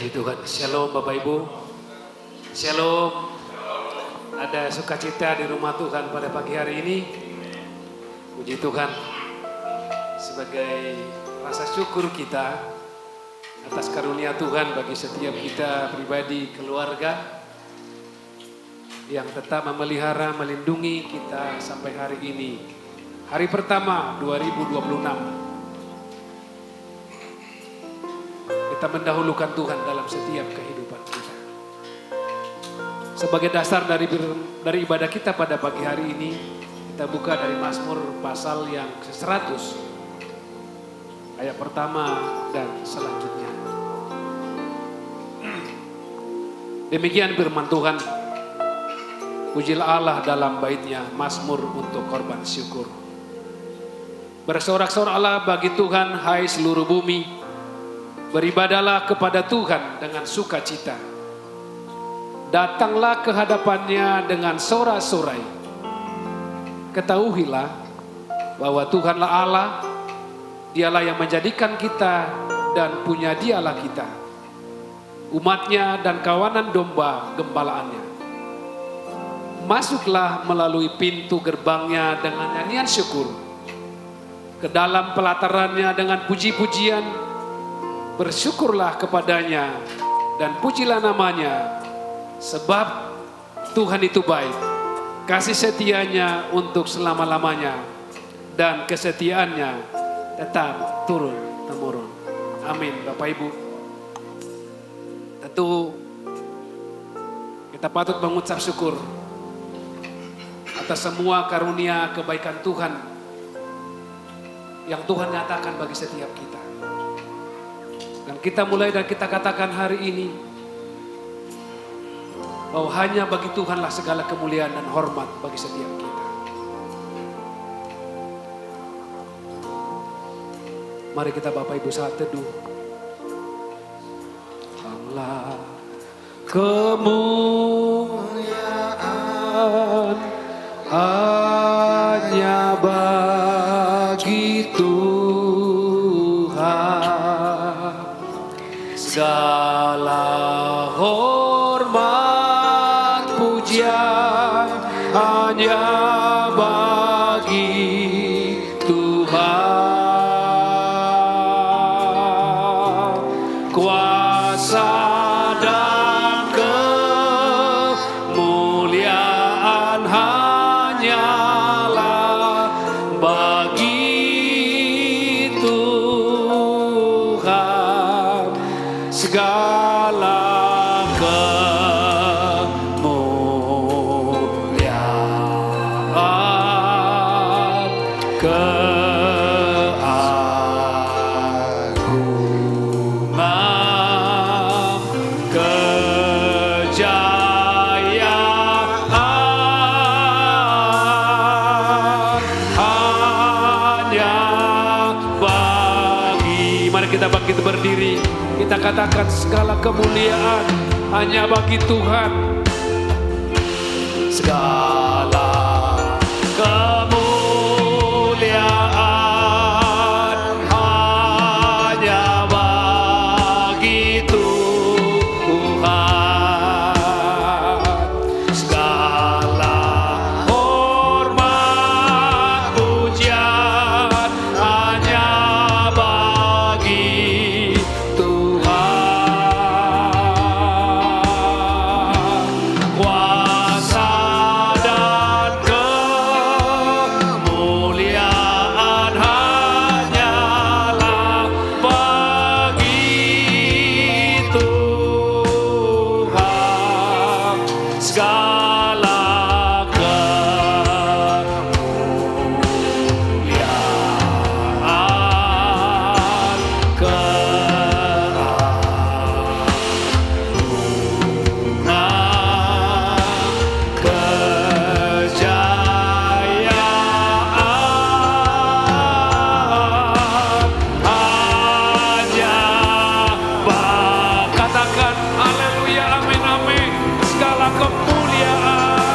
Puji Tuhan. Shalom Bapak Ibu. Shalom. Ada sukacita di rumah Tuhan pada pagi hari ini. Puji Tuhan. Sebagai rasa syukur kita atas karunia Tuhan bagi setiap kita pribadi, keluarga yang tetap memelihara, melindungi kita sampai hari ini. Hari pertama 2026. Kita mendahulukan Tuhan dalam setiap kehidupan kita. Sebagai dasar dari ibadah kita pada pagi hari ini, kita buka dari Mazmur pasal yang ke-100, ayat pertama dan selanjutnya. Demikian firman Tuhan. Pujilah Allah dalam baitnya, Mazmur untuk korban syukur. Bersorak-soraklah bagi Tuhan, hai seluruh bumi. Beribadalah kepada Tuhan dengan sukacita. Datanglah ke hadapannya dengan sorak-sorai. Ketahuilah bahwa Tuhanlah Allah, Dialah yang menjadikan kita dan punya Dialah kita, umatnya dan kawanan domba gembalaannya. Masuklah melalui pintu gerbangnya dengan nyanyian syukur, ke dalam pelatarannya dengan puji-pujian. Bersyukurlah kepadanya dan pujilah namanya, sebab Tuhan itu baik, kasih setianya untuk selama-lamanya, dan kesetiaannya tetap turun-temurun. Amin. Bapak Ibu, tentu kita patut mengucap syukur atas semua karunia kebaikan Tuhan yang Tuhan nyatakan bagi setiap kita. Dan kita mulai dan kita katakan hari ini bahwa hanya bagi Tuhanlah segala kemuliaan dan hormat bagi setiap kita. Mari kita Bapak Ibu saat teduh. Allah kemuliaan hanya bagi Tuhan. Segala hormat pujian hanya bagi Tuhan. Kuasa dan kemuliaan hanyalah bagi Tuhan. Segala kemuliaan, keagungan, kejayaan hanya bagi. Mari kita bangkit berdiri. Kita katakan segala kemuliaan hanya bagi Tuhan. Segala kemuliaan hanya bagi Tuhan. Segala hormat pujian hanya bagi kuasa dan kemuliaan hanyalah bagi Tuhan. Segala kemuliaan, kejayaan hanya katakan haleluya, amin, amin. Segala kemuliaan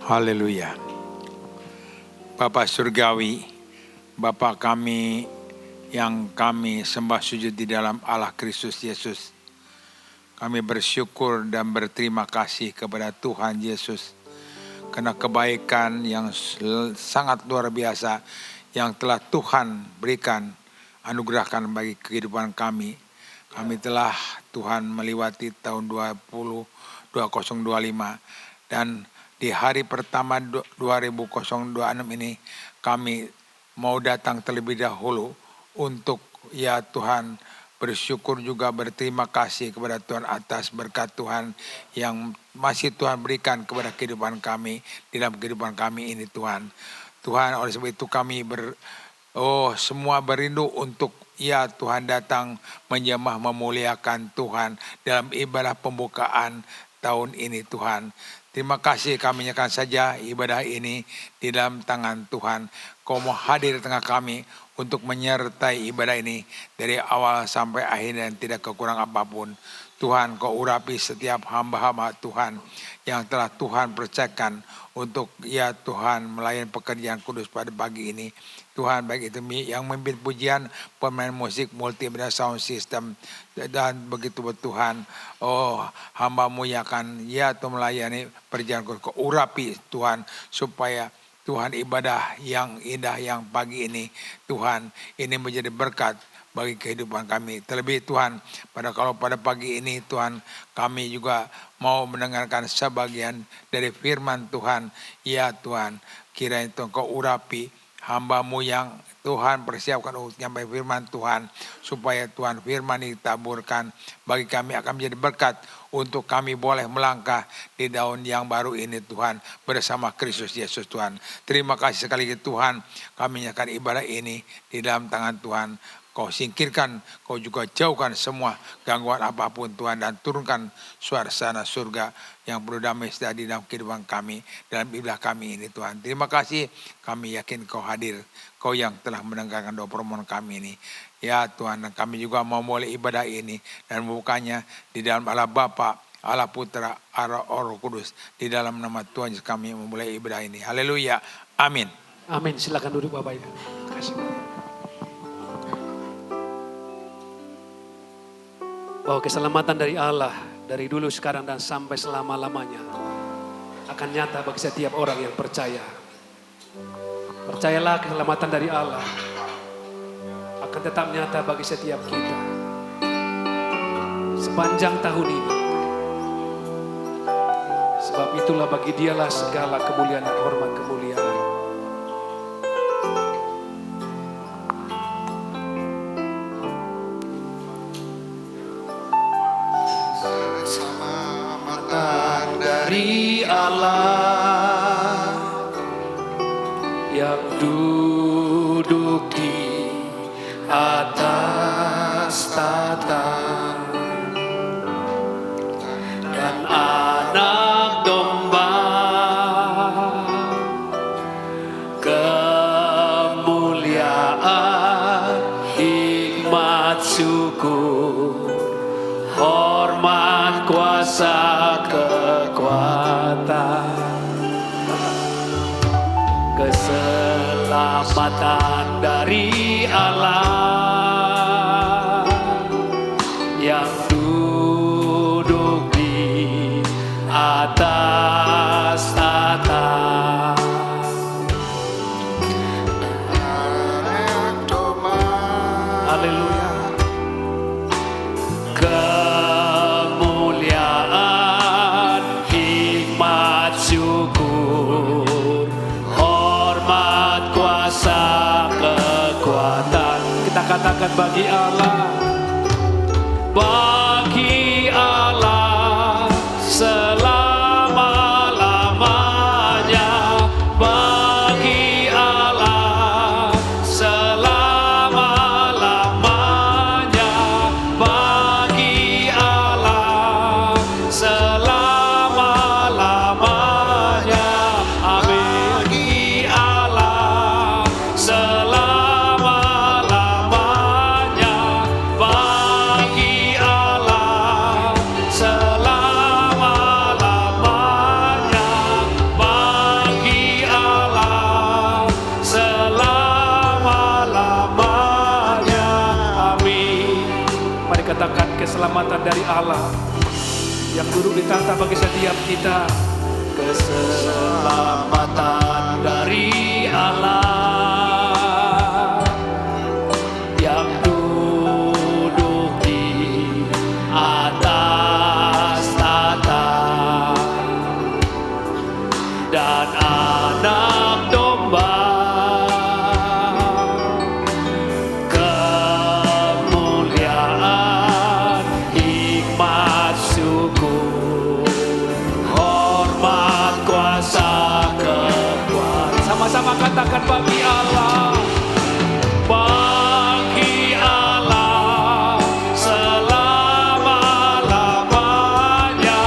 Haleluya. Bapa Surgawi, Bapa kami yang kami sembah sujud di dalam Allah Kristus Yesus. Kami bersyukur dan berterima kasih kepada Tuhan Yesus karena kebaikan yang sangat luar biasa yang telah Tuhan berikan, anugerahkan bagi kehidupan kami. Kami telah Tuhan melewati tahun 2025 dan di hari pertama 2026 ini kami mau datang terlebih dahulu untuk ya Tuhan bersyukur juga berterima kasih kepada Tuhan atas berkat Tuhan yang masih Tuhan berikan kepada kehidupan kami, di dalam kehidupan kami ini Tuhan. Tuhan, oleh sebab itu kami semua berindu untuk ya Tuhan datang menyembah memuliakan Tuhan dalam ibadah pembukaan tahun ini Tuhan. Terima kasih, kami nyatakan saja ibadah ini di dalam tangan Tuhan. Kau mau hadir di tengah kami untuk menyertai ibadah ini dari awal sampai akhir dan tidak kekurang apapun. Tuhan, kau urapi setiap hamba-hamba Tuhan yang telah Tuhan percayakan untuk ya Tuhan melayani pekerjaan kudus pada pagi ini. Tuhan, baik itu yang memimpin pujian, pemain musik, multimedia sound system, dan begitu Tuhan, hamba-Mu yang akan ya Tuhan melayani perjalanan kudus. Kau urapi Tuhan supaya Tuhan ibadah yang indah yang pagi ini Tuhan ini menjadi berkat bagi kehidupan kami. Terlebih Tuhan pada pagi ini Tuhan kami juga mau mendengarkan sebagian dari firman Tuhan. Ya Tuhan, kiranya Tuhan kau urapi hamba-Mu yang Tuhan persiapkan untuk nyampai firman Tuhan, supaya Tuhan firman ditaburkan bagi kami akan menjadi berkat untuk kami boleh melangkah di tahun yang baru ini Tuhan bersama Kristus Yesus Tuhan. Terima kasih sekali lagi Tuhan, kami nyatakan ibadah ini di dalam tangan Tuhan. Kau singkirkan, kau juga jauhkan semua gangguan apapun Tuhan, dan turunkan suasana surga yang perlu damai sejahtera di dalam kehidupan kami, dalam ibadah kami ini Tuhan. Terima kasih, kami yakin kau hadir, kau yang telah mendengarkan doa permohonan kami ini. Ya Tuhan, dan kami juga mau mulai ibadah ini dan membukanya di dalam Allah Bapa, Allah Putra, Allah Roh Kudus. Di dalam nama Tuhan Yesus kami memulai ibadah ini. Haleluya, amin. Amin, silakan duduk Bapak Ibu. Terima kasih. Bahwa keselamatan dari Allah, dari dulu, sekarang, dan sampai selama-lamanya akan nyata bagi setiap orang yang percaya. Percayalah, keselamatan dari Allah akan tetap nyata bagi setiap kita sepanjang tahun ini. Sebab itulah bagi Dialah segala kemuliaan dan hormat kemuliaan. Dari Allah yang duduk di atas tahta, dan anak domba, kemuliaan, hikmat, syukur, hormat, kuasa, kekuatan, keselamatan dari Allah yang duduk di atas tahta. Haleluya. Katakan bagi Allah, bagi Allah selama-lamanya, bagi Allah selama-lamanya, bagi Allah selama-lamanya, bagi Allah selama-lamanya, bagi keselamatan dari Allah yang duduk di tahta bagi setiap kita. Keselamatan dari Allah yang duduk di atas tahta dan anak domba, kemuliaan, hikmat, syukur, hormat, kuasa, kekuatan. Sama-sama katakan bagi Allah. Bagi Allah selama-lamanya,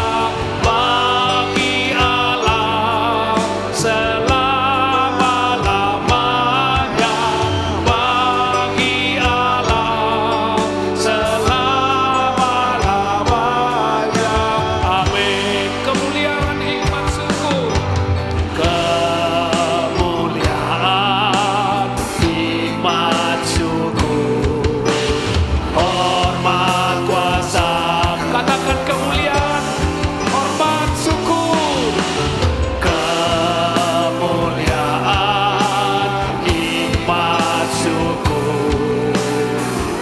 bagi Allah selama-lamanya, bagi Allah selama-lamanya. Amin. Kemuliaan, hikmat, syukur. Kemuliaan, hikmat, syukur, hormat, kuasa. Katakan kemuliaan, hormat, syukur. Kemuliaan, hikmat, syukur,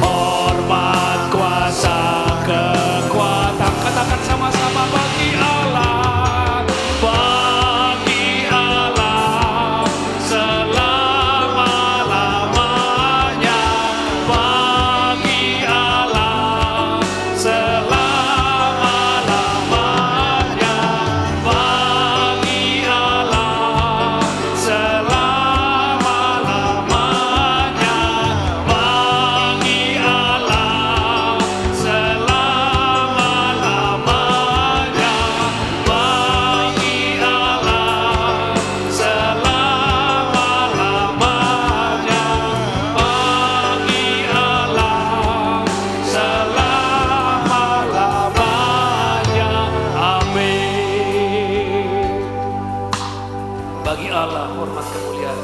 hormat, kuasa, kekuatan. Katakan sama-sama bagi Allah. Bagi Allah selama-lamanya, bagi Allah selama-lamanya, bagi Allah selama-lamanya, bagi Allah selama-lamanya, bagi Allah selama-lamanya, bagi Allah selama-lamanya. Amin. Bagi Allah hormat kemuliaan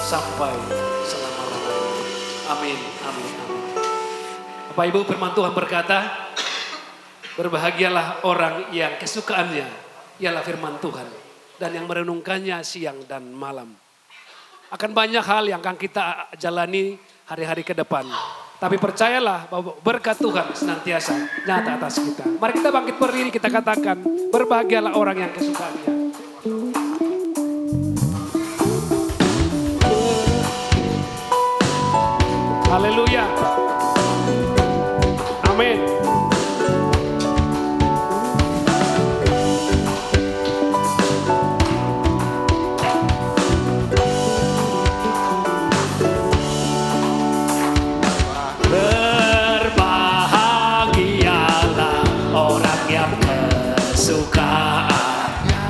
sampai selama-lamanya. Amin, amin, amin. Bapak Ibu, firman Tuhan berkata, berbahagialah orang yang kesukaannya ialah firman Tuhan dan yang merenungkannya siang dan malam. Akan banyak hal yang akan kita jalani hari-hari ke depan. Tapi percayalah bahwa berkat Tuhan senantiasa nyata atas kita. Mari kita bangkit berdiri, kita katakan, berbahagialah orang yang kesukaannya. Haleluya. Amin. Berbahagialah orang yang kesukaannya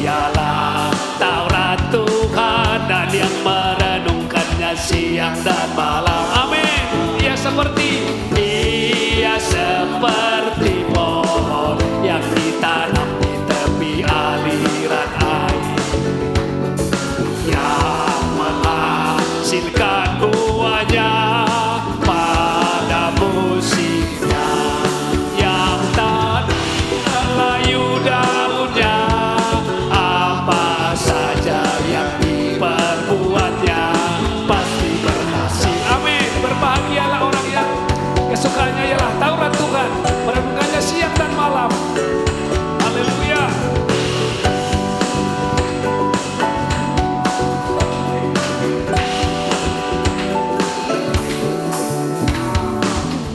ialah Taurat Tuhan dan yang merenungkannya siang dan malam. Amin. Ia seperti pohon yang ditanam di tepi aliran air, yang menghasilkan buahnya pada musimnya, yang tak layu daunnya, apa saja yang diperbuatnya pasti berhasil. Amin. Berbahagialah orang yang kesukaannya ialah Taurat Tuhan, merenungkannya siang dan malam. Haleluya.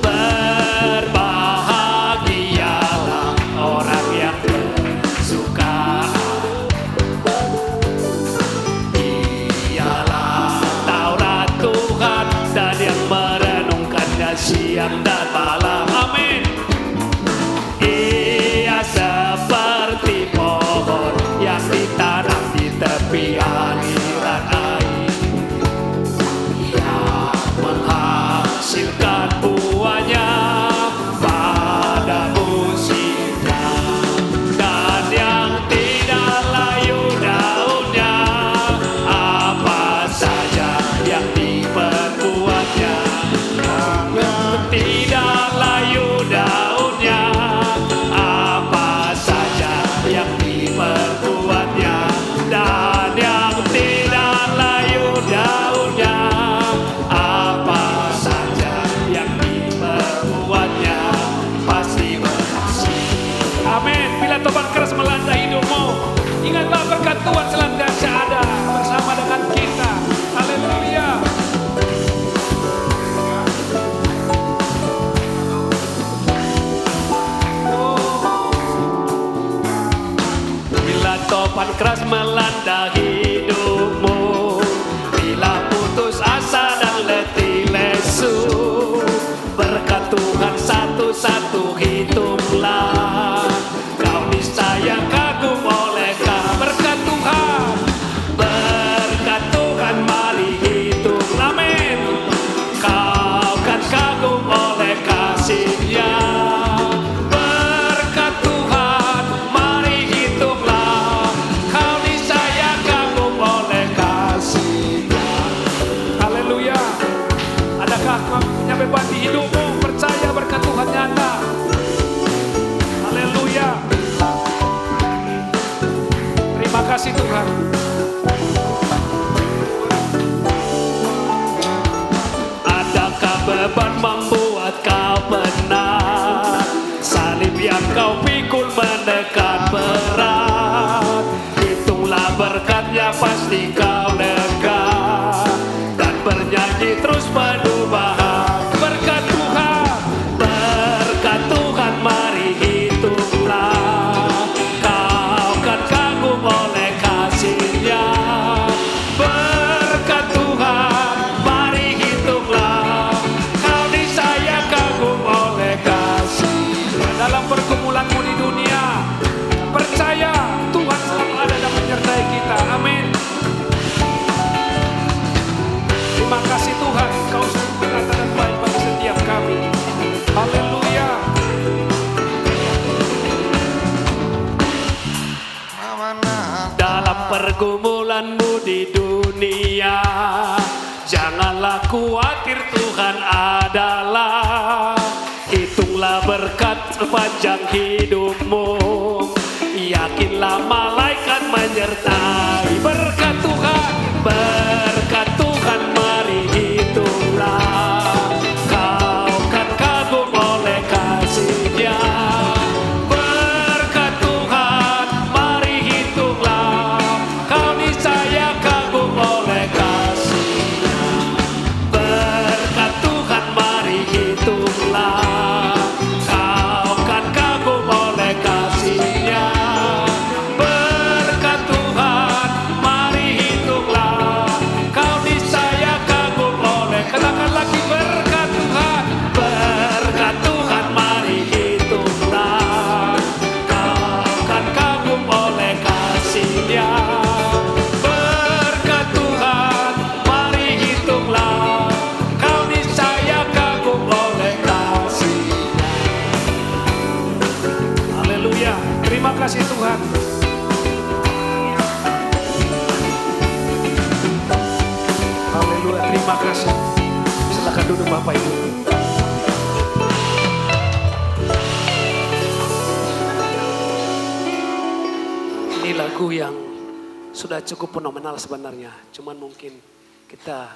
Berbahagialah orang yang kesukaan ialah Taurat Tuhan dan yang merenungkannya siang dan malam. Amin. Ia seperti pohon yang ditanam di tepi aliran air, yang menghasilkan buahnya pada musimnya, dan yang tidak layu daunnya, apa saja yang diperbuatnya Luapan keras melanda hidupmu, bila putus asa dan letih lesu, berkat Tuhan satu-satu hitunglah, kau niscaya kagum oleh berkat Tuhan. Berkat Tuhan mari hitung, amin. Kau kan kagum oleh kasih-Nya. Berkat Tuhan mari hitunglah, kau niscaya kagum oleh kasih-Nya. Haleluya. Adakah kau punya beban di hidupmu? Percaya berkat Tuhan nyata. Haleluya. Terima kasih Tuhan. Adakah beban membuat kau penat? Salib yang kau pikul menekan berat. Hitunglah berkatnya pasti kau lega, dan bernyanyi terus penuh bahagia. Berkat Tuhan, berkat Tuhan mari hitunglah, kau kan kagum oleh kasih-Nya. Berkat Tuhan mari hitunglah, kau niscaya kagum oleh kasih-Nya. Dalam pergumulanmu di dunia, percaya Tuhan selalu ada dan menyertai kita. Amin. Terima kasih Tuhan, Kau sungguh berkata dan baik bagi setiap kami. Haleluya. Dalam pergumulanmu di dunia, janganlah khawatir, Tuhan adalah. Hitunglah berkat sepanjang hidupmu, yakinlah malaikat menyertai. Berkat Tuhan, berkat Tuhan mari hitunglah, kau kan kagum oleh kasih-Nya. Berkat Tuhan mari hitunglah, kau niscaya kagum oleh kasih-Nya. Berkat Tuhan mari hitunglah, kau kan kagum oleh kasih-Nya. Berkat Tuhan mari hitunglah, kau niscaya kagum oleh, katakan lagi, berkat Tuhan. Berkat Tuhan mari hitunglah, kau kan kagum oleh kasih-Nya. Berkat Tuhan mari hitunglah, kau niscaya kagum oleh kasih-Nya. Haleluya. Terima kasih Tuhan. Haleluya. Terima kasih. Silakan duduk Bapak Ibu. Ini lagu yang sudah cukup fenomenal sebenarnya. Cuman mungkin kita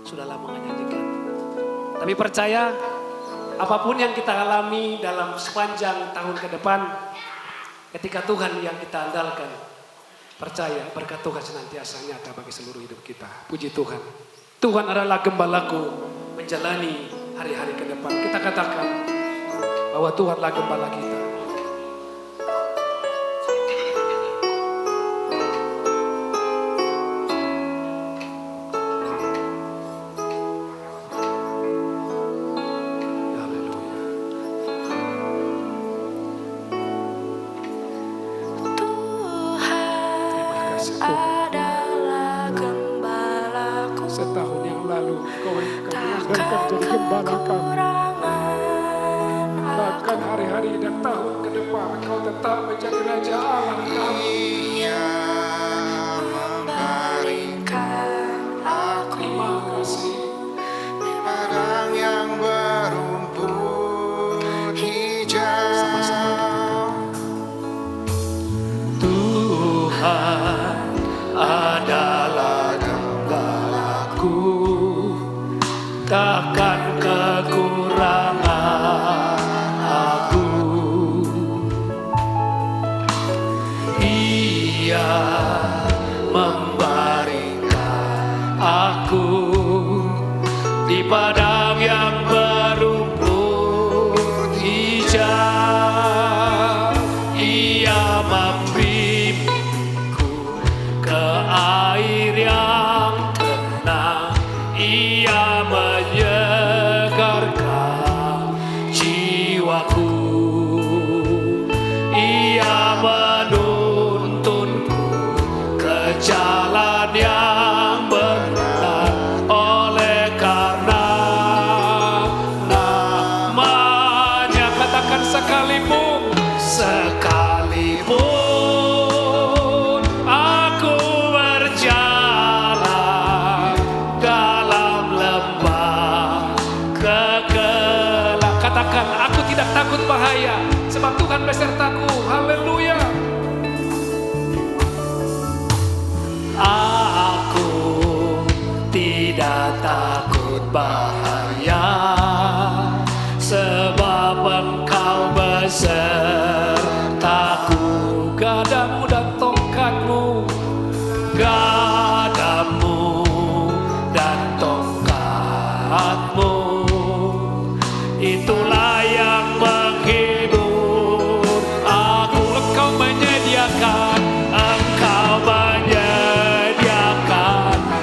sudah lama menyanyikan. Tapi percaya, apapun yang kita alami dalam sepanjang tahun ke depan, ketika Tuhan yang kita andalkan, percaya berkat Tuhan senantiasa nyata bagi seluruh hidup kita. Puji Tuhan. Tuhan adalah gembalaku menjalani hari-hari ke depan. Kita katakan bahwa Tuhanlah gembala kita. Adalah gembalaku, Setahun yang lalu kau takkan jadi gembala kami. kekurangan Bahkan hari-hari dan tahun ke depan kau tetap menjadi Raja Allah kami. memberikan aku Terima kasih. di padang yang berumput hijau. Tuhan adalah gembalaku, takkan kekurangan aku. Ia membaringkan aku di padang yang berumput hijau. Ia membimbingku katakan, aku tidak takut bahaya, sebab Tuhan besertaku. Haleluya. Aku tidak takut bahaya, sebab Engkau besertaku. Gadamu dan tongkatmu, Gadamu dan tongkatmu, itulah yang menghibur aku. Engkau menyediakan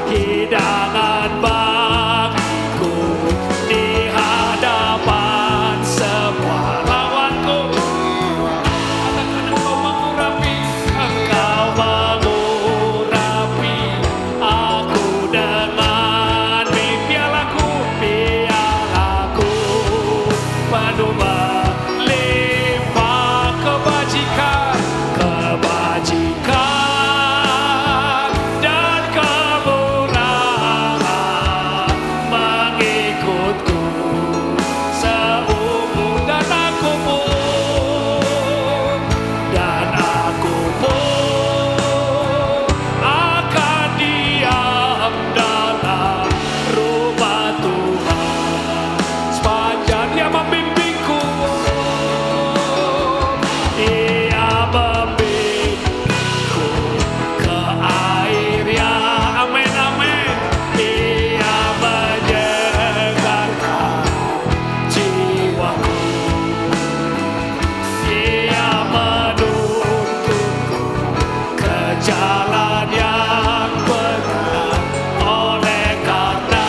hidangan bagiku di hadapan semua lawanku. katakan engkau mengurapi aku dengan pialaku penuh melimpah kebajikan dan kemuliaan mengikutku seumur. Dan aku pun akan diam dalam rumah Tuhan sepanjang Dia membimbingku. Ia membimbingku ke air yang amin, amin. Ia menyegarkan jiwaku. Ia menuntunku ke jalan yang benar. Oleh karena,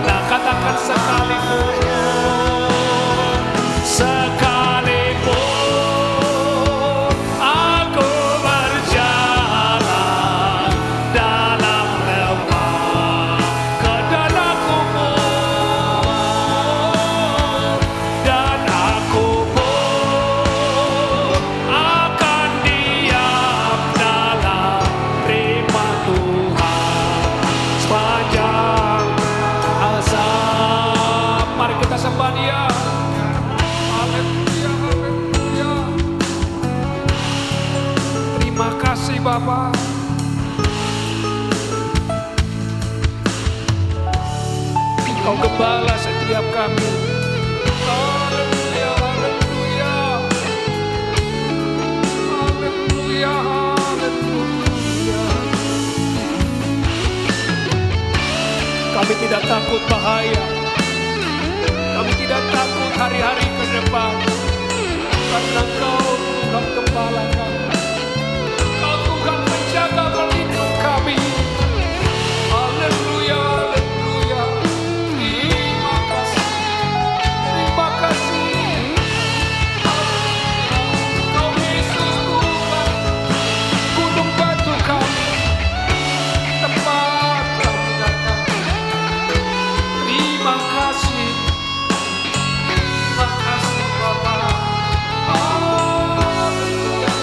nah katakan sekalipun aku berjalan dalam lembah kedalam kubur, dan aku pun akan diam dalam firman Tuhan sepanjang azab. Mari kita sembah Dia. Haleluya, haleluya. Terima kasih Bapa. Engkau gembala setiap kami. Haleluya, haleluya. Haleluya, haleluya. Kami tidak takut bahaya, kami tidak takut hari-hari ke depan, karena Engkau Tuhan gembala kami. Engkau Tuhan menjaga melindungi kami. Haleluya, haleluya. Terima kasih, terima kasih. Engkau Yesus Tuhan, gunung batu kami, tempat kami datang. Terima kasih, terima kasih Bapa. Haleluya.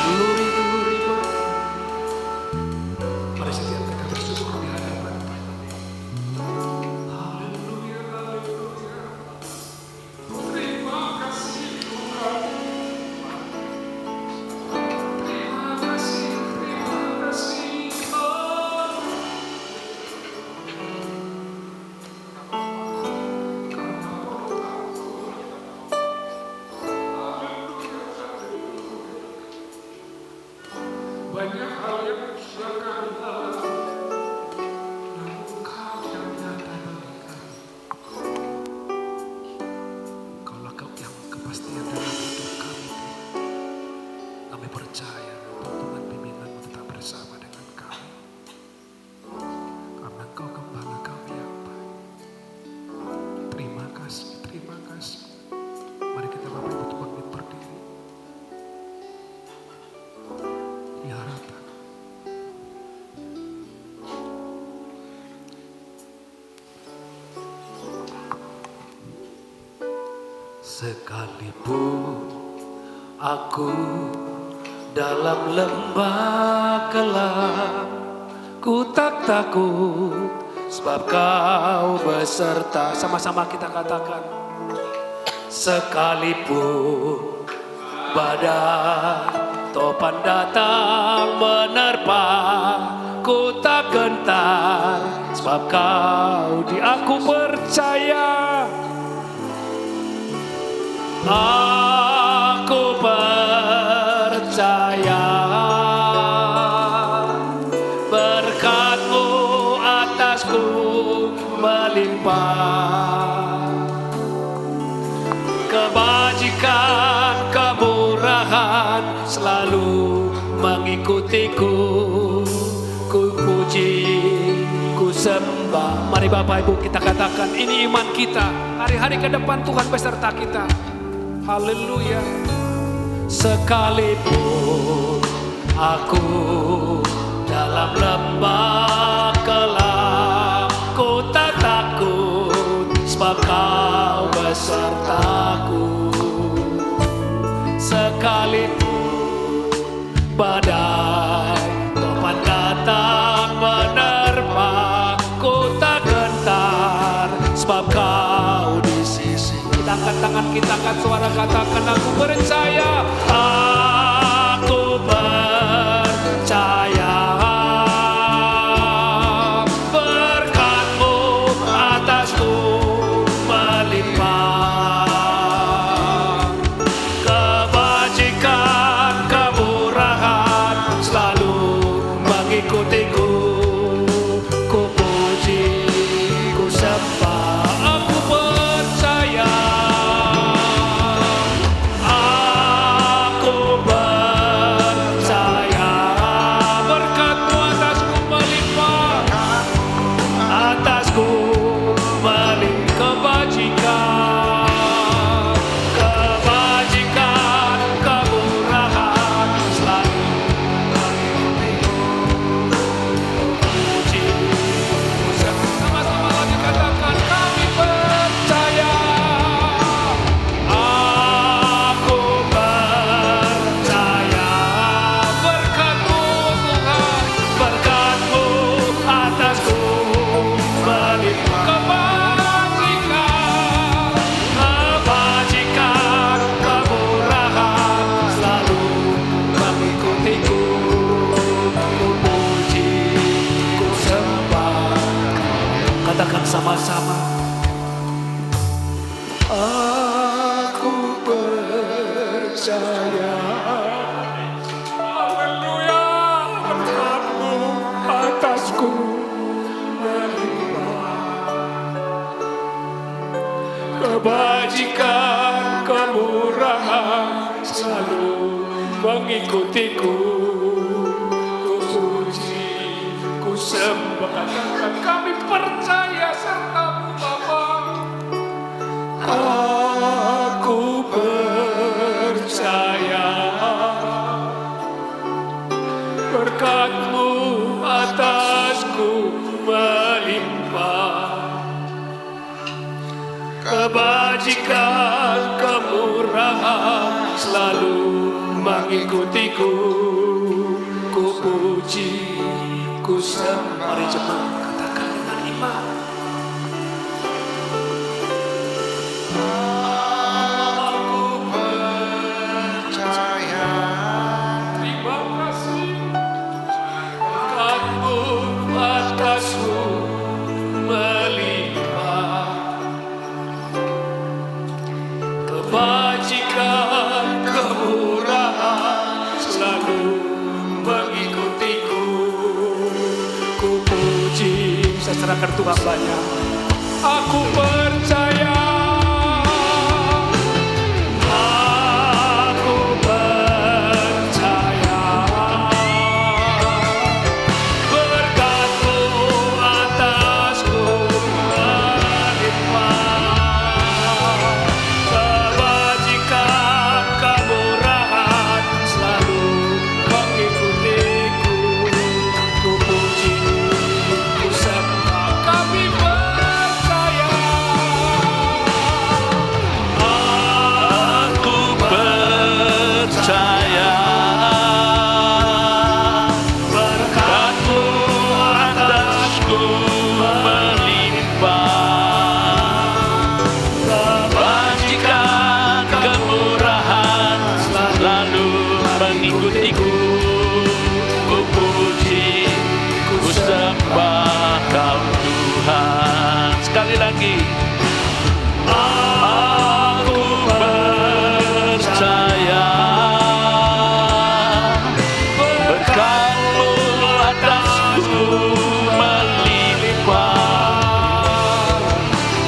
Glory, glory, glory. Mari setiap kita bersyukur di hadapan Tuhan. Haleluya, haleluya. Terima kasih Tuhan. Terima kasih, terima kasih. Banyak hal yang sudah kami alami, namun Engkau yang nyata bagi kami. Engkaulah Kau yang kepastian dalam hidup kami, Tuhan. Kami percaya tuntunan bimbingan-Mu tetap bersama dengan kami. Karena Engkau gembala kami yang baik. Terima kasih, terima kasih. Mari kita Bapak Ibu Tuhan berdiri. Di harapan. Sekalipun aku dalam lembah gelap, ku tak takut sebab Kau beserta. Sama-sama kita katakan. Sekalipun badai topan datang menerpa, ku tak gentar, sebab Kau di aku percaya. Aku percaya berkat-Mu atasku melimpah. Kebajikan, kemurahan selalu mengikutiku. Ku puji, ku sembah. Mari Bapak Ibu kita katakan, ini iman kita. Hari-hari ke depan Tuhan beserta kita. Haleluya. Sekalipun aku dalam lembah kelam, ku tak takut, sebab Kau besertaku. Sekalipun badai topan datang menerpa, ku tak gentar, sebab Kau di sisi. Kita angkat tangan, kita angkat suara, katakan aku percaya. Aku percaya berkat-Mu atasku melimpah. Kebajikan, kemurahan selalu mengikutiku. Ku puji, ku sembah. Aku percaya. Aku percaya berkat-Mu atasku melimpah. Atasku melimpah. Kebajikan, kemurahan selalu puji. Sama-sama lagi katakan, kami percaya. Aku percaya berkat-Mu Tuhan, berkat-Mu atasku melimpah. Kebajikan, kemurahan selalu mengikutiku. Ku puji, ku sembah. Katakan sama-sama. Aku percaya. Haleluya. Berkat-Mu atasku melimpah. Kebajikan, kemurahan selalu mengikutiku. Ku puji, ku sembah. Katakan kami percaya serta-Mu Bapa. Aku percaya berkat-Mu atasku melimpah. Kebajikan, kemurahan selalu mengikutiku. Ku puji, ku sembah. Mari jemaat katakan dengan iman. Aku percaya. Terima kasih. Berkat-Mu atasku melimpah. Kebajikan, kemurahan selalu mengikutiku. Ku puji, saya serahkan Tuhan banyak. Aku percaya. Aku percaya berkat-Mu atasku melimpah. Kebajikan, kemurahan selalu mengikutiku. Ku puji, ku sembah. Kami percaya. lagi. Aku percaya berkat-Mu atasku melimpah,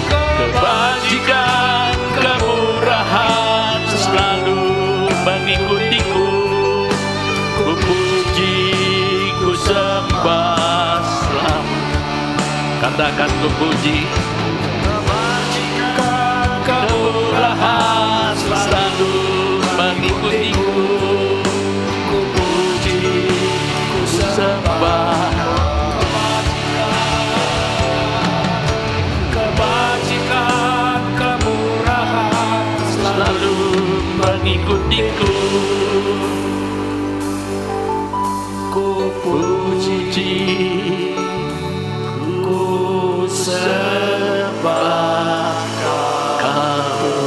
kebajikan, kemurahan selalu mengikutiku. Ku puji, ku sembah selalu. Katakan ku puji. Kemurahan selalu mengikutiku. Ku puji, ku sembah. Kebajikan, kemurahan Selalu mengikutiku. Ku puji, ku sembah Kau.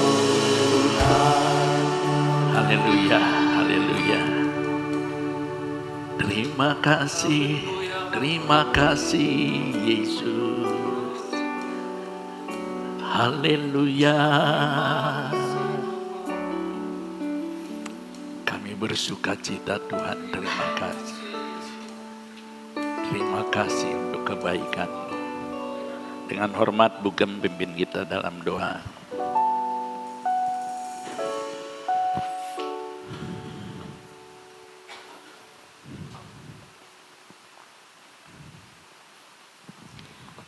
Haleluya, haleluya. Terima kasih Yesus. Haleluya. Kami bersuka cita Tuhan, terima kasih. Terima kasih untuk kebaikan-Mu. Dengan hormat Bugem pimpin kita dalam doa.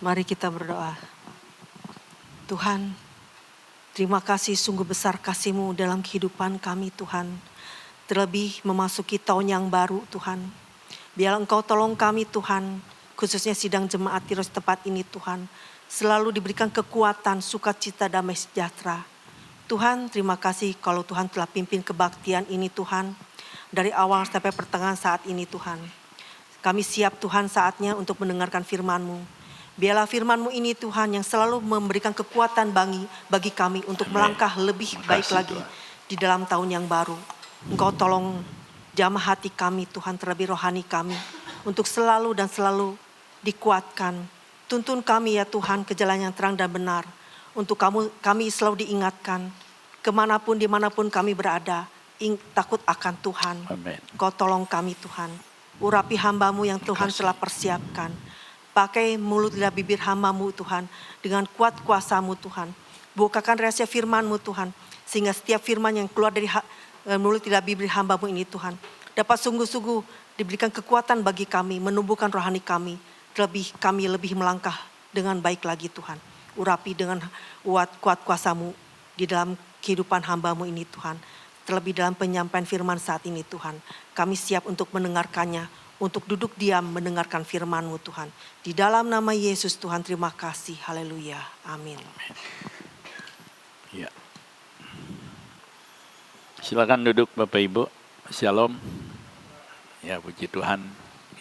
Mari kita berdoa. Tuhan, terima kasih sungguh besar kasih-Mu dalam kehidupan kami Tuhan. Terlebih memasuki tahun yang baru Tuhan. Biarlah Engkau tolong kami Tuhan, khususnya sidang jemaat di tempat ini Tuhan. Selalu diberikan kekuatan, sukacita, damai sejahtera. Tuhan, terima kasih kalau Tuhan telah pimpin kebaktian ini Tuhan. Dari awal sampai pertengahan saat ini Tuhan. Kami siap Tuhan saatnya untuk mendengarkan firman-Mu. Biarlah firman-Mu ini Tuhan yang selalu memberikan kekuatan bagi kami untuk melangkah lebih baik lagi di dalam tahun yang baru. Engkau tolong jamah hati kami Tuhan, terlebih rohani kami untuk selalu dan selalu dikuatkan. Tuntun kami ya Tuhan ke jalan yang terang dan benar. Untuk kami selalu diingatkan kemanapun dimanapun kami berada, takut akan Tuhan. Amin. Engkau tolong kami Tuhan. Urapi hamba-Mu yang Tuhan telah persiapkan. Pakai mulut lidah bibir hamba-Mu Tuhan. Dengan kuat kuasa-Mu Tuhan. Bukakan rahasia firman-Mu Tuhan. Sehingga setiap firman yang keluar dari mulut lidah bibir hamba-Mu ini Tuhan. Dapat sungguh-sungguh diberikan kekuatan bagi kami. Menumbuhkan rohani kami. Terlebih kami lebih melangkah dengan baik lagi Tuhan. Urapi dengan kuat kuasa-Mu di dalam kehidupan hamba-Mu ini Tuhan. Terlebih dalam penyampaian firman saat ini Tuhan. Kami siap untuk mendengarkannya. Untuk duduk diam mendengarkan firman-Mu Tuhan. Di dalam nama Yesus Tuhan, terima kasih. Haleluya. Amin. Ya. Silakan duduk Bapak Ibu. Shalom. Ya, puji Tuhan.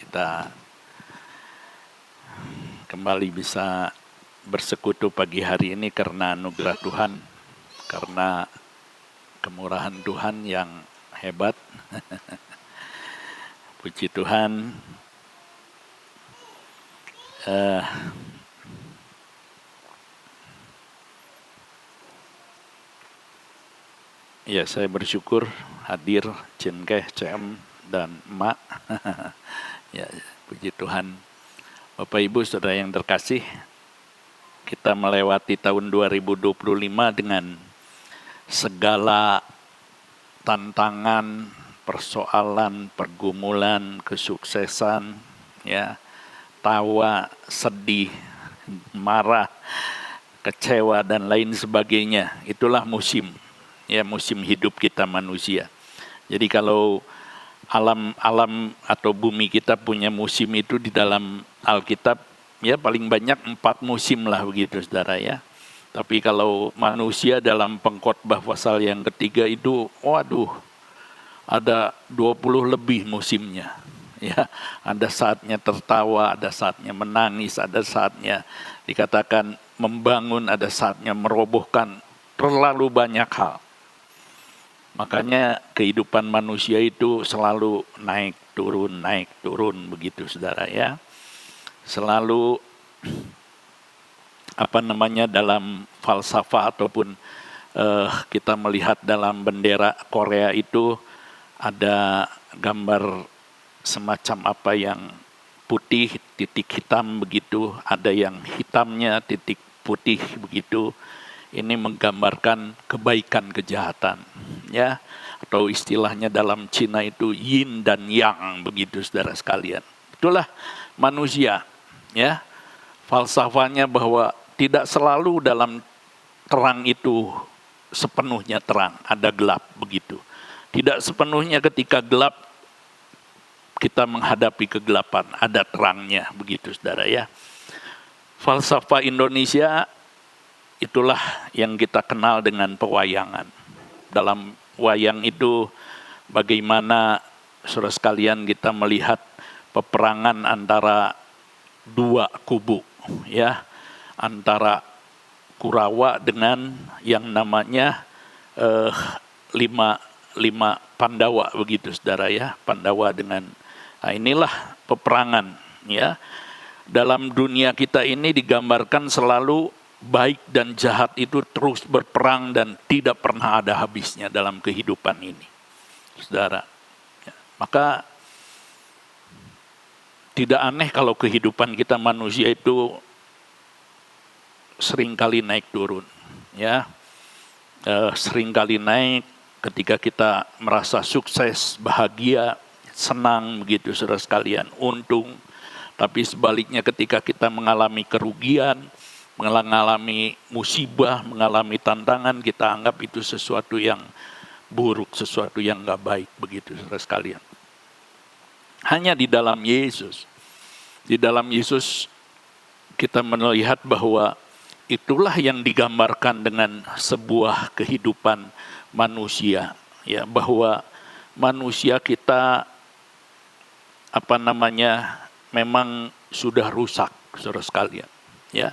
Kita kembali bisa bersekutu pagi hari ini karena anugerah Tuhan. Karena kemurahan Tuhan yang hebat. Puji Tuhan. Ya, saya bersyukur hadir Cinkeh, CM, dan Emak. Ya, puji Tuhan. Bapak Ibu Saudara yang terkasih, kita melewati tahun 2025 dengan segala tantangan, persoalan, pergumulan, kesuksesan, ya, tawa, sedih, marah, kecewa dan lain sebagainya. Itulah musim, ya, musim hidup kita manusia. Jadi kalau alam atau bumi kita punya musim itu di dalam Alkitab, ya paling banyak 4 musim lah begitu saudara ya. Tapi kalau manusia dalam Pengkhotbah pasal yang ketiga itu, waduh, ada 20 lebih musimnya. Ya, ada saatnya tertawa, ada saatnya menangis, ada saatnya dikatakan membangun, ada saatnya merobohkan, terlalu banyak hal. Makanya kehidupan manusia itu selalu naik turun begitu saudara ya. Selalu dalam falsafah ataupun kita melihat dalam bendera Korea itu ada gambar semacam apa yang putih titik hitam begitu, ada yang hitamnya titik putih begitu. Ini menggambarkan kebaikan kejahatan, ya, atau istilahnya dalam Cina itu yin dan yang begitu, saudara sekalian. Itulah manusia, ya. Falsafahnya bahwa tidak selalu dalam terang itu sepenuhnya terang, ada gelap begitu. Tidak sepenuhnya ketika gelap kita menghadapi kegelapan, ada terangnya begitu, saudara, ya. Falsafah Indonesia itulah yang kita kenal dengan pewayangan. Dalam wayang itu bagaimana, saudara sekalian, kita melihat peperangan antara dua kubu, ya, antara Kurawa dengan yang namanya lima Pandawa begitu, saudara, ya. Pandawa dengan inilah peperangan, ya. Dalam dunia kita ini digambarkan selalu baik dan jahat itu terus berperang dan tidak pernah ada habisnya dalam kehidupan ini, saudara. Ya, maka tidak aneh kalau kehidupan kita manusia itu seringkali naik turun, ya. Seringkali naik ketika kita merasa sukses, bahagia, senang begitu, saudara sekalian, untung. Tapi sebaliknya ketika kita mengalami kerugian, mengalami musibah, mengalami tantangan, kita anggap itu sesuatu yang buruk, sesuatu yang nggak baik begitu, saudara sekalian. Hanya di dalam Yesus kita melihat bahwa itulah yang digambarkan dengan sebuah kehidupan manusia, ya, bahwa manusia kita memang sudah rusak, saudara sekalian, ya.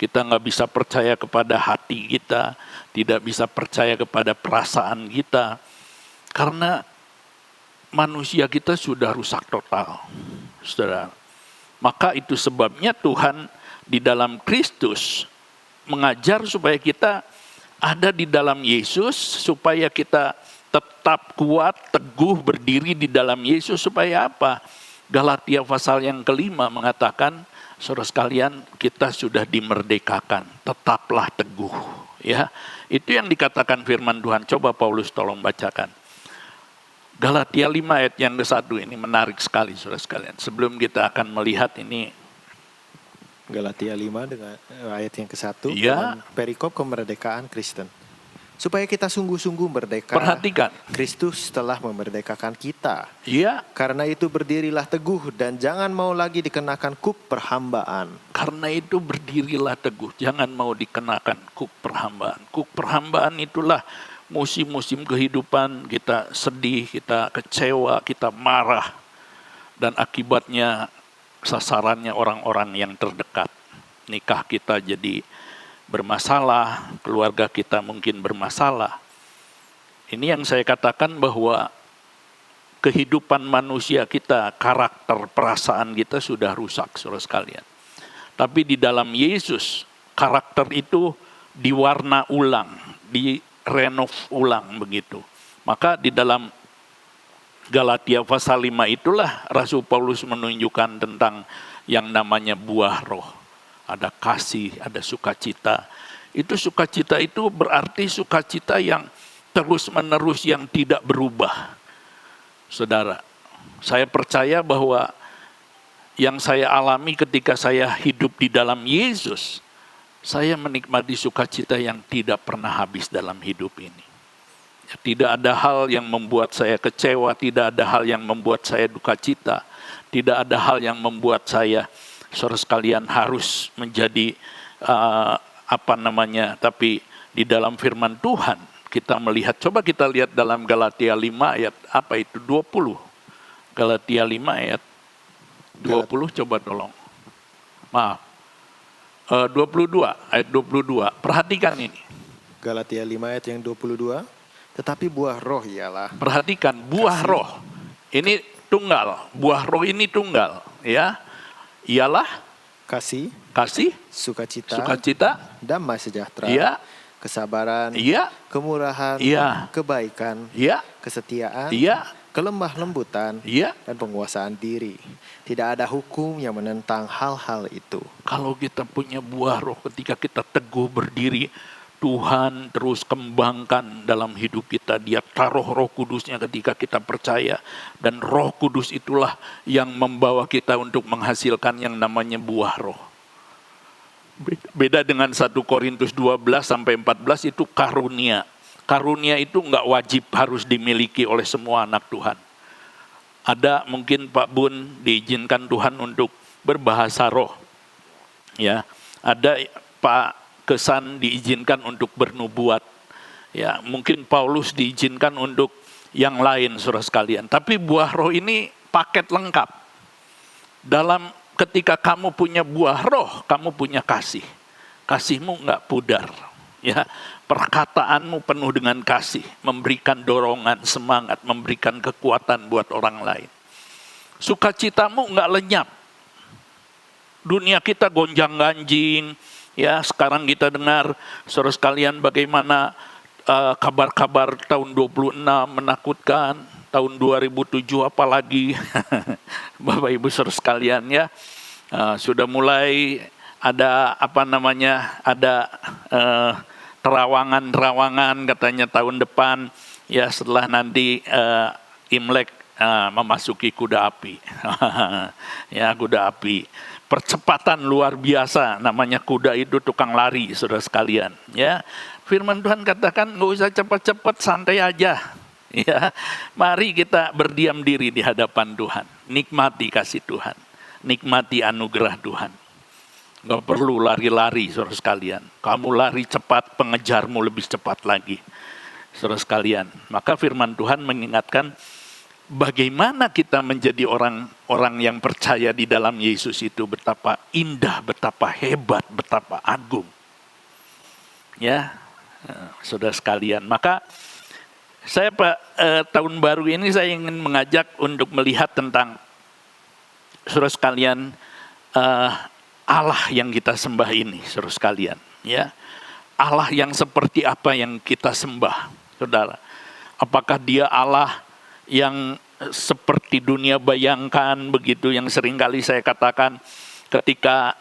Kita nggak bisa percaya kepada hati kita, tidak bisa percaya kepada perasaan kita, karena manusia kita sudah rusak total, saudara. Maka itu sebabnya Tuhan di dalam Kristus mengajar supaya kita ada di dalam Yesus, supaya kita tetap kuat, teguh, berdiri di dalam Yesus, supaya apa? Galatia pasal yang kelima mengatakan, saudara sekalian, kita sudah dimerdekakan, tetaplah teguh, ya. Itu yang dikatakan firman Tuhan. Coba Paulus tolong bacakan. Galatia 5 ayat yang ke-1 ini menarik sekali, saudara sekalian. Sebelum kita akan melihat ini. Galatia 5 dengan ayat yang ke-1, ya, dengan perikop kemerdekaan Kristen. Supaya kita sungguh-sungguh merdeka. Perhatikan. Kristus telah memerdekakan kita. Ya. Karena itu berdirilah teguh dan jangan mau lagi dikenakan kuk perhambaan. Karena itu berdirilah teguh, jangan mau dikenakan kuk perhambaan. Kuk perhambaan itulah musim-musim kehidupan kita sedih, kita kecewa, kita marah. Dan akibatnya sasarannya orang-orang yang terdekat. Nikah kita jadi bermasalah, keluarga kita mungkin bermasalah. Ini yang saya katakan bahwa kehidupan manusia kita, karakter, perasaan kita sudah rusak, saudara sekalian. Tapi di dalam Yesus, karakter itu diwarna ulang, direnov ulang begitu. Maka di dalam Galatia pasal 5 itulah Rasul Paulus menunjukkan tentang yang namanya buah roh. Ada kasih, ada sukacita. Itu sukacita itu berarti sukacita yang terus-menerus, yang tidak berubah. Saudara, saya percaya bahwa yang saya alami ketika saya hidup di dalam Yesus, saya menikmati sukacita yang tidak pernah habis dalam hidup ini. Tidak ada hal yang membuat saya kecewa, tidak ada hal yang membuat saya duka cita, tidak ada hal yang membuat saya, saudara sekalian, harus menjadi tapi di dalam firman Tuhan kita melihat, coba kita lihat dalam Galatia 5 ayat 20. Galatia 5 ayat 20, coba tolong. Maaf. 22, ayat 22. Perhatikan ini. Galatia 5 ayat yang 22. Tetapi buah roh ialah. Perhatikan, buah roh. Ini tunggal. Buah roh ini tunggal, ya. Ialah kasih, sukacita, damai sejahtera, iya, kesabaran, iya, kemurahan, iya, kebaikan, iya, kesetiaan, iya, kelemah lembutan, iya. dan penguasaan diri. Tidak ada hukum yang menentang hal-hal itu. Kalau kita punya buah roh, ketika kita teguh berdiri, Tuhan terus kembangkan dalam hidup kita. Dia taruh Roh Kudusnya ketika kita percaya. Dan Roh Kudus itulah yang membawa kita untuk menghasilkan yang namanya buah roh. Beda dengan 1 Korintus 12 sampai 14 itu karunia. Karunia itu enggak wajib harus dimiliki oleh semua anak Tuhan. Ada mungkin Pak Bun diizinkan Tuhan untuk berbahasa roh. Ya, ada Pak Kesan diizinkan untuk bernubuat. Ya, mungkin Paulus diizinkan untuk yang lain, saudara sekalian. Tapi buah roh ini paket lengkap. Dalam ketika kamu punya buah roh, kamu punya kasih. Kasihmu enggak pudar. Ya, perkataanmu penuh dengan kasih, memberikan dorongan, semangat, memberikan kekuatan buat orang lain. Sukacitamu enggak lenyap. Dunia kita gonjang-ganjing. Ya, sekarang kita dengar, saudara sekalian, bagaimana kabar-kabar tahun 26 menakutkan, tahun 2007 apalagi. Bapak Ibu saudara sekalian ya, sudah mulai ada ada terawangan katanya tahun depan, ya setelah nanti Imlek memasuki kuda api. Ya, kuda api. Percepatan luar biasa, namanya kuda itu tukang lari, saudara sekalian. Ya, firman Tuhan katakan nggak usah cepat-cepat, santai aja. Ya, mari kita berdiam diri di hadapan Tuhan, nikmati kasih Tuhan, nikmati anugerah Tuhan. Nggak perlu lari-lari, saudara sekalian. Kamu lari cepat, pengejarmu lebih cepat lagi, saudara sekalian. Maka firman Tuhan mengingatkan, bagaimana kita menjadi orang yang percaya di dalam Yesus itu betapa indah, betapa hebat, betapa agung. Ya, saudara sekalian. Maka saya tahun baru ini saya ingin mengajak untuk melihat tentang, saudara sekalian, Allah yang kita sembah ini, saudara sekalian. Ya, Allah yang seperti apa yang kita sembah, saudara? Apakah Dia Allah yang seperti dunia bayangkan begitu, yang seringkali saya katakan ketika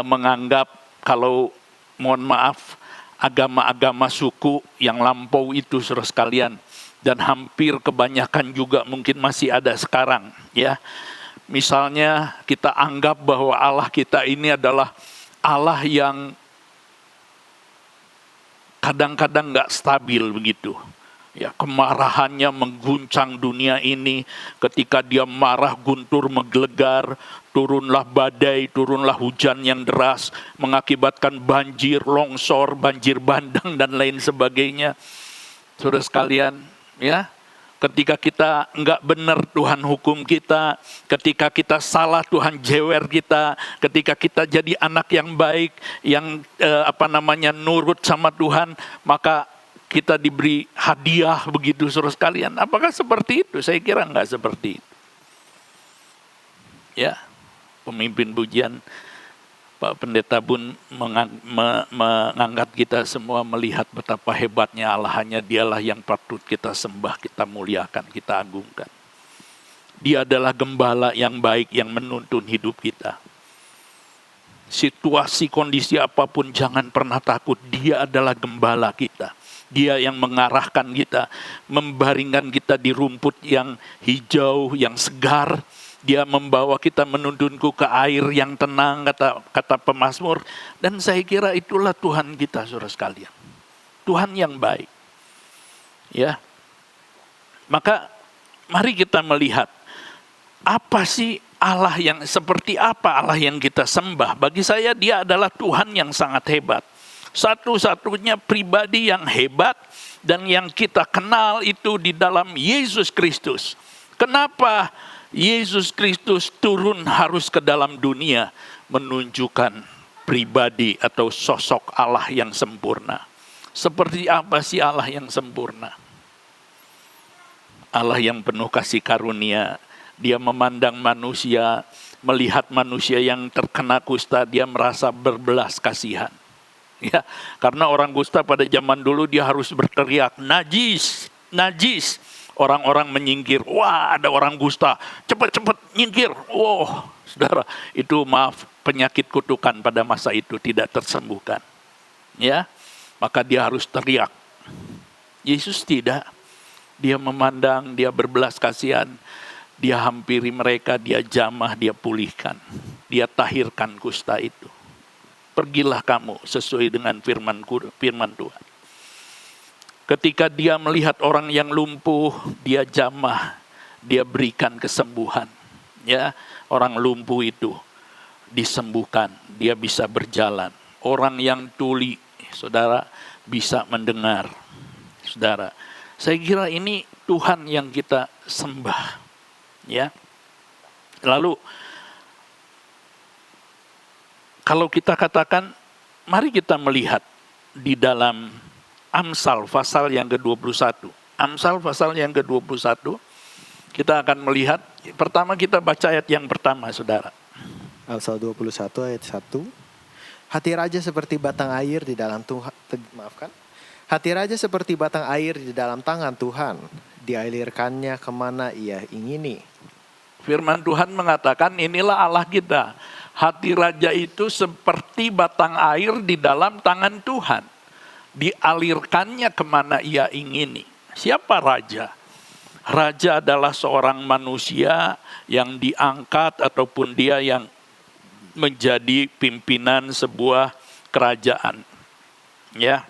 menganggap kalau mohon maaf agama-agama suku yang lampau itu, saudara sekalian, dan hampir kebanyakan juga mungkin masih ada sekarang ya. Misalnya kita anggap bahwa Allah kita ini adalah Allah yang kadang-kadang enggak stabil begitu. Ya, kemarahannya mengguncang dunia ini. Ketika Dia marah, guntur menggelegar, turunlah badai, turunlah hujan yang deras, mengakibatkan banjir, longsor, banjir bandang dan lain sebagainya. Saudara sekalian, ya, ketika kita enggak benar Tuhan hukum kita, ketika kita salah Tuhan jewer kita, ketika kita jadi anak yang baik, yang nurut sama Tuhan, maka kita diberi hadiah begitu, saudara sekalian. Apakah seperti itu? Saya kira enggak seperti itu. Ya, pemimpin pujian Pak Pendeta Bun mengangkat kita semua melihat betapa hebatnya Allah. Hanya Dialah yang patut kita sembah, kita muliakan, kita agungkan. Dia adalah gembala yang baik yang menuntun hidup kita. Situasi, kondisi apapun jangan pernah takut. Dia adalah gembala kita. Dia yang mengarahkan kita, membaringkan kita di rumput yang hijau, yang segar. Dia membawa kita menuntunku ke air yang tenang, kata pemazmur. Dan saya kira itulah Tuhan kita, saudara sekalian. Tuhan yang baik. Ya. Maka mari kita melihat, apa sih Allah yang seperti apa Allah yang kita sembah? Bagi saya Dia adalah Tuhan yang sangat hebat. Satu-satunya pribadi yang hebat dan yang kita kenal itu di dalam Yesus Kristus. Kenapa Yesus Kristus turun harus ke dalam dunia? Menunjukkan pribadi atau sosok Allah yang sempurna. Seperti apa sih Allah yang sempurna? Allah yang penuh kasih karunia. Dia memandang manusia melihat manusia yang terkena kusta, dia merasa berbelas kasihan. Ya, karena orang kusta pada zaman dulu dia harus berteriak, najis, najis. Orang-orang menyingkir, wah ada orang kusta, cepat-cepat nyingkir. Wow, saudara, itu maaf, penyakit kutukan pada masa itu tidak tersembuhkan. Ya, maka dia harus teriak. Yesus tidak. Dia memandang, dia berbelas kasihan. Dia hampiri mereka, dia jamah, dia pulihkan. Dia tahirkan kusta itu. Pergilah kamu sesuai dengan firman Tuhan. Ketika dia melihat orang yang lumpuh, dia jamah, dia berikan kesembuhan. Ya, orang lumpuh itu disembuhkan, dia bisa berjalan. Orang yang tuli, saudara, bisa mendengar. Saudara, saya kira ini Tuhan yang kita sembah. Ya. Lalu kalau kita katakan, mari kita melihat di dalam Amsal pasal yang ke-21. Amsal pasal yang ke-21, kita akan melihat, pertama kita baca ayat yang pertama, saudara. Amsal 21 ayat 1. Hati raja seperti batang air di dalam Hati raja seperti batang air di dalam tangan Tuhan, dialirkannya kemana ia ingini. Firman Tuhan mengatakan, inilah Allah kita. Hati raja itu seperti batang air di dalam tangan Tuhan. Dialirkannya kemana ia ingini. Siapa raja? Raja adalah seorang manusia yang diangkat ataupun dia yang menjadi pimpinan sebuah kerajaan. Ya.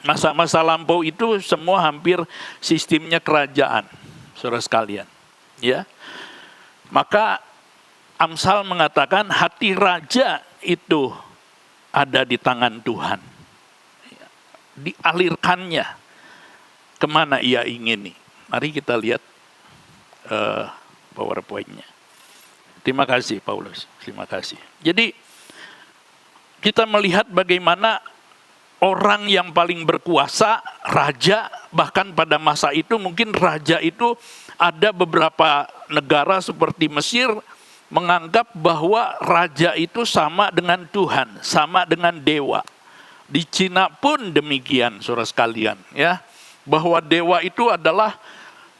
Masa-masa lampau itu semua hampir sistemnya kerajaan, saudara sekalian. Ya. Maka Amsal mengatakan hati raja itu ada di tangan Tuhan. Dialirkannya kemana ia ingini. Mari kita lihat PowerPoint-nya. Terima kasih Paulus, terima kasih. Jadi kita melihat bagaimana orang yang paling berkuasa, raja, bahkan pada masa itu mungkin raja itu ada beberapa negara seperti Mesir menganggap bahwa raja itu sama dengan Tuhan, sama dengan dewa. Di Cina pun demikian, saudara sekalian, ya, bahwa dewa itu adalah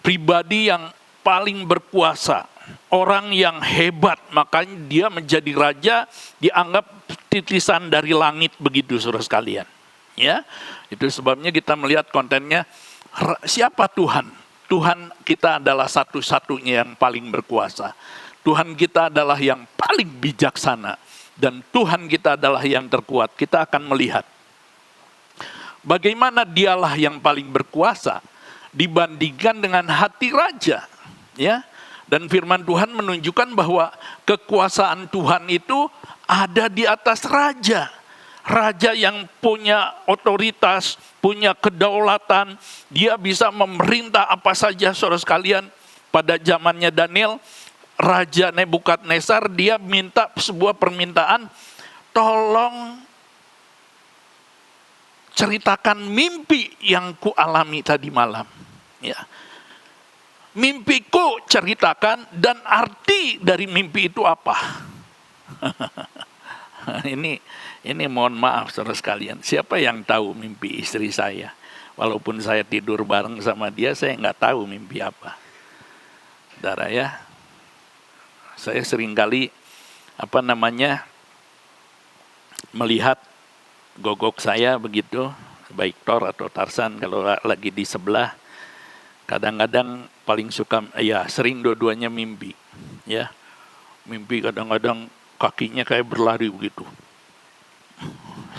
pribadi yang paling berkuasa, orang yang hebat, makanya dia menjadi raja dianggap titisan dari langit begitu, saudara sekalian. Ya, itu sebabnya kita melihat kontennya, siapa Tuhan? Tuhan kita adalah satu-satunya yang paling berkuasa. Tuhan kita adalah yang paling bijaksana dan Tuhan kita adalah yang terkuat. Kita akan melihat bagaimana dialah yang paling berkuasa dibandingkan dengan hati raja, ya. Dan firman Tuhan menunjukkan bahwa kekuasaan Tuhan itu ada di atas raja. Raja yang punya otoritas, punya kedaulatan, dia bisa memerintah apa saja, saudara sekalian. Pada zamannya Daniel, Raja Nebukadnezar, dia minta sebuah permintaan, tolong ceritakan mimpi yang ku alami tadi malam. Ya. Mimpiku ceritakan dan arti dari mimpi itu apa? Ini mohon maaf saudara sekalian. Siapa yang tahu mimpi istri saya? Walaupun saya tidur bareng sama dia, saya nggak tahu mimpi apa. Saudara ya, saya seringkali melihat gogok saya begitu, baik Thor atau Tarzan kalau lagi di sebelah, kadang-kadang paling suka, ya sering dua-duanya mimpi, ya mimpi kadang-kadang kakinya kayak berlari begitu.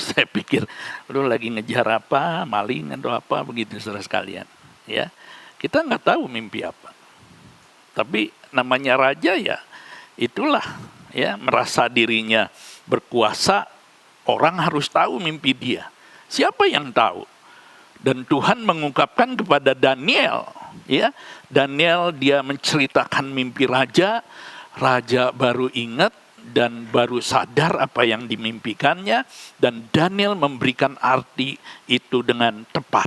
Saya pikir, lu lagi ngejar apa, maling atau apa begitu saudara sekalian, ya kita nggak tahu mimpi apa. Tapi namanya raja ya, itulah ya merasa dirinya berkuasa. Orang harus tahu mimpi dia. Siapa yang tahu? Dan Tuhan mengungkapkan kepada Daniel, ya. Daniel dia menceritakan mimpi raja, raja baru ingat dan baru sadar apa yang dimimpikannya, dan Daniel memberikan arti itu dengan tepat.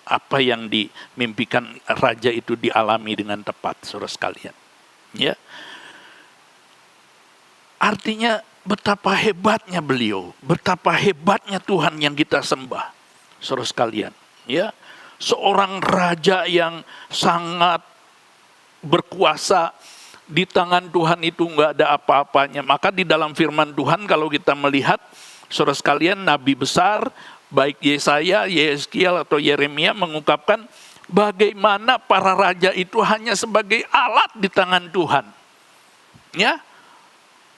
Apa yang dimimpikan raja itu dialami dengan tepat, saudara sekalian. Ya. Artinya betapa hebatnya beliau, betapa hebatnya Tuhan yang kita sembah. Saudara sekalian, ya. Seorang raja yang sangat berkuasa, di tangan Tuhan itu enggak ada apa-apanya. Maka di dalam firman Tuhan kalau kita melihat, saudara sekalian, nabi besar, baik Yesaya, Yeskiel atau Yeremia mengungkapkan bagaimana para raja itu hanya sebagai alat di tangan Tuhan. Ya,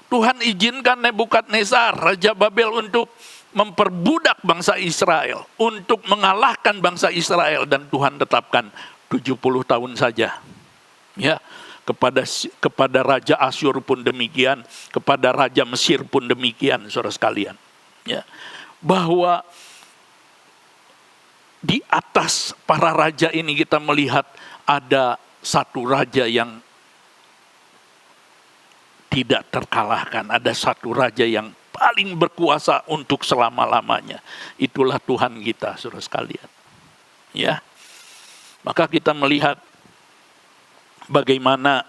Tuhan izinkan Nebukadnezar, Raja Babel, untuk memperbudak bangsa Israel, untuk mengalahkan bangsa Israel, dan Tuhan tetapkan 70 tahun saja. Ya, kepada Raja Asyur pun demikian, kepada Raja Mesir pun demikian, saudara sekalian. Ya, bahwa di atas para raja ini kita melihat ada satu raja yang tidak terkalahkan. Ada satu raja yang paling berkuasa untuk selama-lamanya. Itulah Tuhan kita, saudara sekalian. Ya. Maka kita melihat bagaimana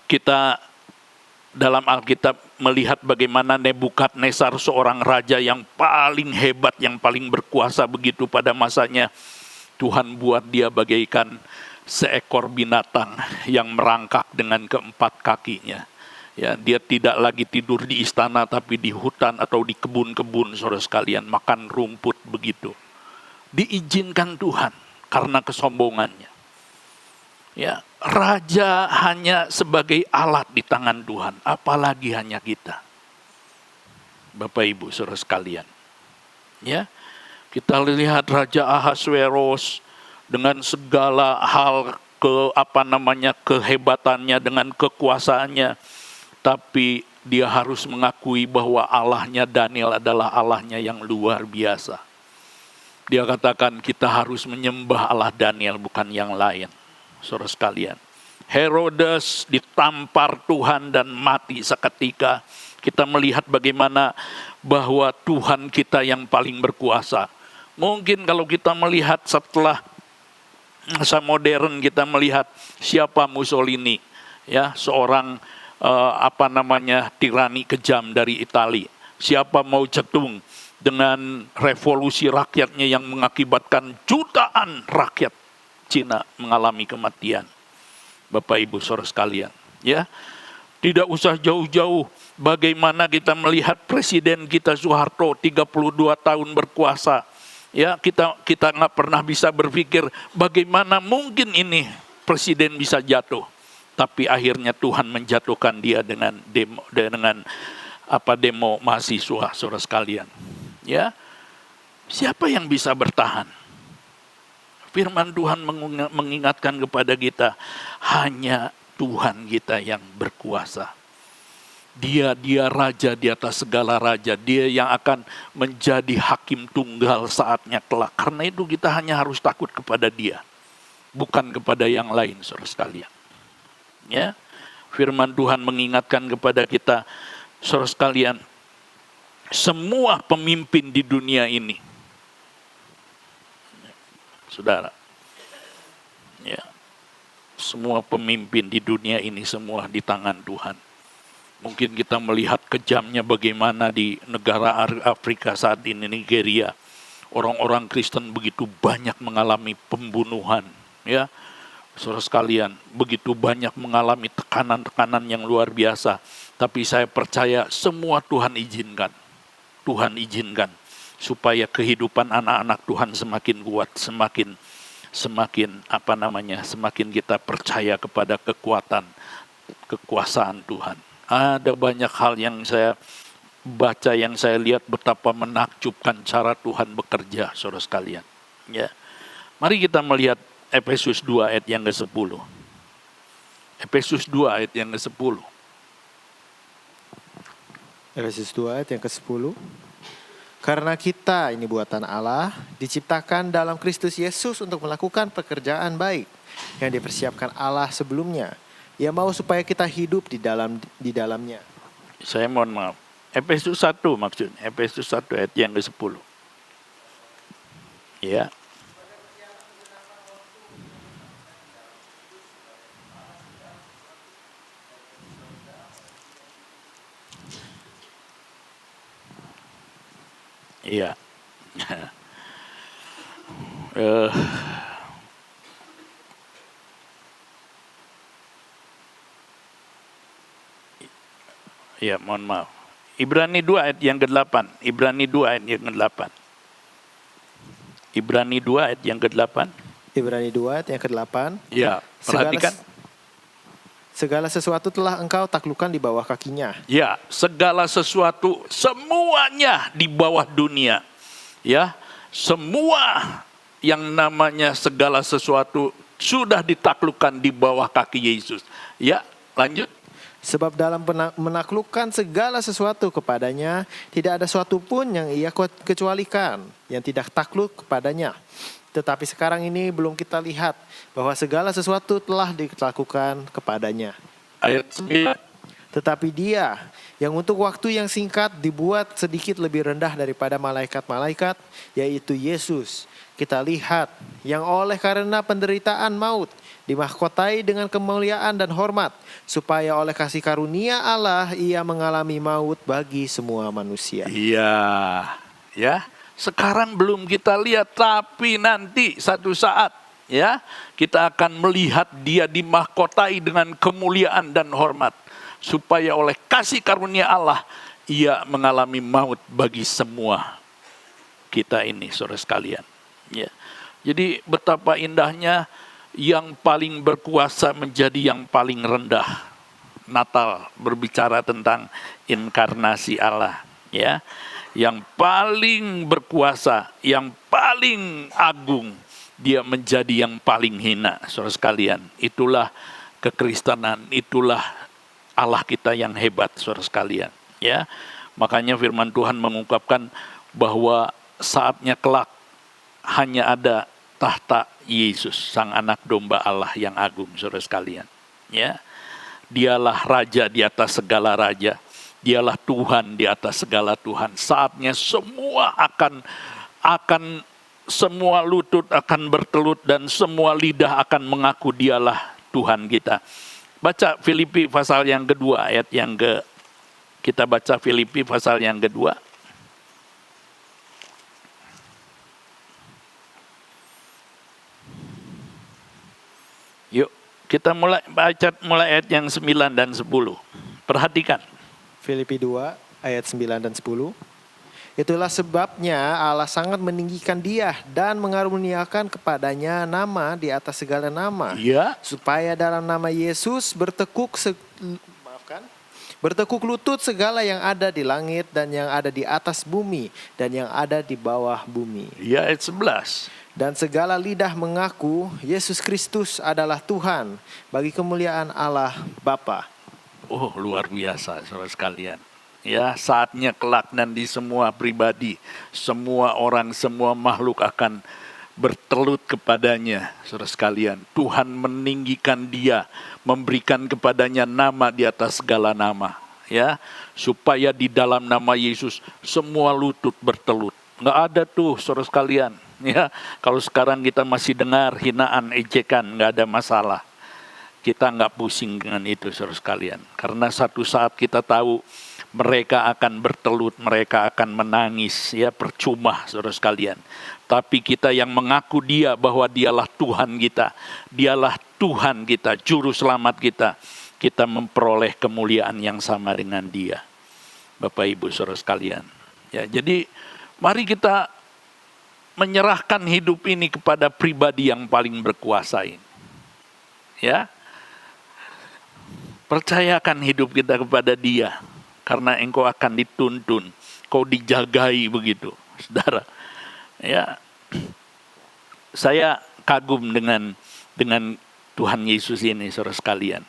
kita dalam Alkitab melihat bagaimana Nebukadnezar, seorang raja yang paling hebat, yang paling berkuasa begitu pada masanya. Tuhan buat dia bagaikan seekor binatang yang merangkak dengan keempat kakinya. Ya, dia tidak lagi tidur di istana tapi di hutan atau di kebun-kebun, saudara sekalian, makan rumput begitu. Diizinkan Tuhan karena kesombongannya. Ya, raja hanya sebagai alat di tangan Tuhan, apalagi hanya kita. Bapak Ibu saudara sekalian. Ya. Kita lihat Raja Ahasveros dengan segala hal kehebatannya, dengan kekuasaannya, tapi dia harus mengakui bahwa Allahnya Daniel adalah Allahnya yang luar biasa. Dia katakan kita harus menyembah Allah Daniel, bukan yang lain. Saudara sekalian, Herodes ditampar Tuhan dan mati seketika. Kita melihat bagaimana bahwa Tuhan kita yang paling berkuasa. Mungkin kalau kita melihat setelah masa modern, kita melihat siapa Mussolini, ya, seorang tirani kejam dari Italia. Siapa Mao Zedong dengan revolusi rakyatnya yang mengakibatkan jutaan rakyat Cina mengalami kematian. Bapak Ibu saudara sekalian, ya. Tidak usah jauh-jauh bagaimana kita melihat presiden kita Soeharto 32 tahun berkuasa. Ya, kita nggak pernah bisa berpikir bagaimana mungkin ini presiden bisa jatuh. Tapi akhirnya Tuhan menjatuhkan dia dengan demo mahasiswa, saudara sekalian. Ya, siapa yang bisa bertahan? Firman Tuhan mengingatkan kepada kita, hanya Tuhan kita yang berkuasa. Dia raja di atas segala raja. Dia yang akan menjadi hakim tunggal saatnya kelak. Karena itu kita hanya harus takut kepada dia, bukan kepada yang lain, saudara sekalian. Ya, firman Tuhan mengingatkan kepada kita, saudara sekalian, semua pemimpin di dunia ini, saudara, ya, semua pemimpin di dunia ini semua di tangan Tuhan. Mungkin kita melihat kejamnya bagaimana di negara Afrika saat ini, Nigeria. Orang-orang Kristen begitu banyak mengalami pembunuhan, ya. Saudara sekalian, begitu banyak mengalami tekanan-tekanan yang luar biasa. Tapi saya percaya semua Tuhan izinkan. Tuhan izinkan supaya kehidupan anak-anak Tuhan semakin kuat, semakin kita percaya kepada kekuasaan Tuhan. Ada banyak hal yang saya baca, yang saya lihat betapa menakjubkan cara Tuhan bekerja, saudara sekalian. Ya. Mari kita melihat Efesus 2 ayat yang ke-10. Efesus 2 ayat yang ke-10. Efesus 2 ayat yang ke-10. Karena kita, ini buatan Allah, diciptakan dalam Kristus Yesus untuk melakukan pekerjaan baik yang dipersiapkan Allah sebelumnya. Ia mau supaya kita hidup di dalamnya. Saya mohon maaf. Efesus 1 maksudnya. Efesus 1 ayat yang ke-10. Ya. Iya. Eh, ya, mohon maaf. Ibrani 2 ayat yang ke-8. Ibrani 2 ayat yang ke-8. Ibrani 2 ayat yang ke-8. Ibrani 2 ayat yang ke-8. Ya, perhatikan. Segala sesuatu telah engkau taklukkan di bawah kakinya. Ya, segala sesuatu, semuanya di bawah dunia. Ya, semua yang namanya segala sesuatu sudah ditaklukkan di bawah kaki Yesus. Ya, lanjut. Sebab dalam menaklukkan segala sesuatu kepadanya, tidak ada suatu pun yang ia kecualikan, yang tidak takluk kepadanya. Tetapi sekarang ini belum kita lihat bahwa segala sesuatu telah dilakukan kepadanya. Ayat 9. Tetapi dia yang untuk waktu yang singkat dibuat sedikit lebih rendah daripada malaikat-malaikat, yaitu Yesus. Kita lihat yang oleh karena penderitaan maut dimahkotai dengan kemuliaan dan hormat, supaya oleh kasih karunia Allah ia mengalami maut bagi semua manusia. Iya, ya. Sekarang belum kita lihat, tapi nanti satu saat ya kita akan melihat dia dimahkotai dengan kemuliaan dan hormat, supaya oleh kasih karunia Allah ia mengalami maut bagi semua kita ini, saudara sekalian. Ya. Jadi betapa indahnya yang paling berkuasa menjadi yang paling rendah. Natal berbicara tentang inkarnasi Allah, ya. Yang paling berkuasa, yang paling agung, dia menjadi yang paling hina, saudara sekalian. Itulah kekristenan, itulah Allah kita yang hebat, saudara sekalian. Ya, makanya firman Tuhan mengungkapkan bahwa saatnya kelak hanya ada tahta Yesus, sang anak domba Allah yang agung, saudara sekalian. Ya, dialah raja di atas segala raja. Dialah Tuhan di atas segala Tuhan. Saatnya semua akan semua lutut akan bertelut dan semua lidah akan mengaku dialah Tuhan kita. Baca Filipi pasal yang kedua ayat yang kita baca Filipi pasal yang kedua. Yuk, kita mulai baca ayat yang 9 dan 10. Perhatikan. Filipi 2 ayat 9 dan 10. Itulah sebabnya Allah sangat meninggikan dia dan mengaruniakan kepadanya nama di atas segala nama. Ya. Supaya dalam nama Yesus bertekuk lutut segala yang ada di langit dan yang ada di atas bumi dan yang ada di bawah bumi. Ya, ayat 11. Dan segala lidah mengaku Yesus Kristus adalah Tuhan bagi kemuliaan Allah Bapa. Oh, luar biasa, saudara sekalian. Ya, saatnya kelak nanti semua pribadi, semua orang, semua makhluk akan bertelut kepadanya, saudara sekalian. Tuhan meninggikan dia, memberikan kepadanya nama di atas segala nama. Ya, supaya di dalam nama Yesus semua lutut bertelut. Nggak ada tuh, saudara sekalian. Ya, kalau sekarang kita masih dengar hinaan, ejekan, nggak ada masalah. Kita nggak pusing dengan itu, saudara sekalian. Karena satu saat kita tahu mereka akan bertelut, mereka akan menangis, ya percuma, saudara sekalian. Tapi kita yang mengaku dia bahwa dialah Tuhan kita, dialah Tuhan kita, juru selamat kita, kita memperoleh kemuliaan yang sama dengan dia. Bapak Ibu saudara sekalian. Ya, jadi mari kita menyerahkan hidup ini kepada pribadi yang paling berkuasa ini. Ya. Percayakan hidup kita kepada dia, karena engkau akan dituntun, kau dijagai begitu, saudara. Ya, saya kagum dengan Tuhan Yesus ini, saudara sekalian.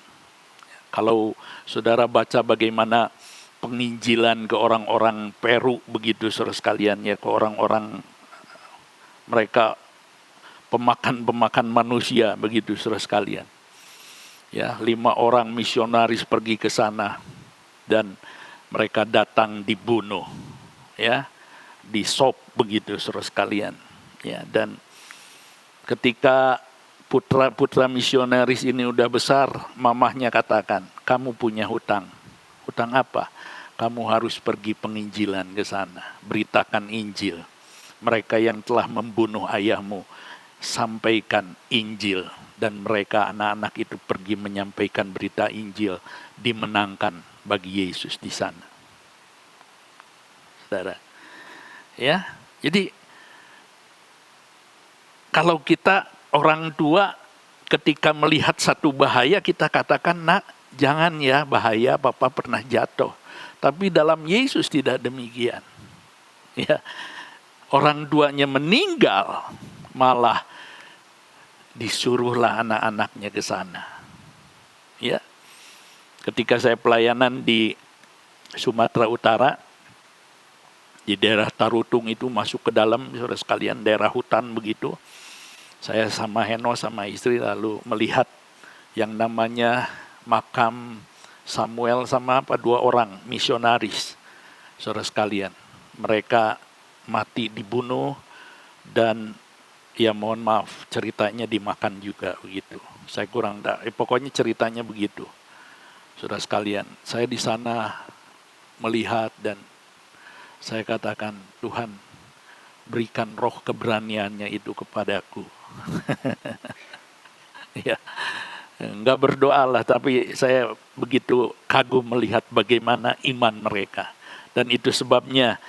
Kalau saudara baca bagaimana penginjilan ke orang-orang Peru begitu, saudara sekalian, ya, ke orang-orang mereka pemakan manusia begitu, saudara sekalian. Ya, 5 orang misionaris pergi ke sana dan mereka datang dibunuh, ya, disop begitu, saudara sekalian. Ya, dan ketika putra-putra misionaris ini udah besar, mamahnya katakan, kamu punya hutang. Hutang apa? Kamu harus pergi penginjilan ke sana. Beritakan Injil. Mereka yang telah membunuh ayahmu, sampaikan Injil. Dan mereka anak-anak itu pergi menyampaikan berita Injil. Dimenangkan bagi Yesus di sana. Saudara. Ya, jadi kalau kita orang tua ketika melihat satu bahaya kita katakan, nak jangan ya bahaya, Papa pernah jatuh. Tapi dalam Yesus tidak demikian. Ya, orang tuanya meninggal, malah disuruhlah anak-anaknya ke sana. Ya, ketika saya pelayanan di Sumatera Utara, di daerah Tarutung itu masuk ke dalam, saudara sekalian, daerah hutan begitu. Saya sama Heno sama istri lalu melihat yang namanya makam Samuel sama 2 orang misionaris, saudara sekalian. Mereka mati dibunuh dan ya mohon maaf ceritanya dimakan juga begitu. Saya kurang tahu, pokoknya ceritanya begitu. Saudara sekalian, saya di sana melihat dan saya katakan, Tuhan berikan roh keberaniannya itu kepadaku. Ya, enggak berdoa lah, tapi saya begitu kagum melihat bagaimana iman mereka. Dan itu sebabnya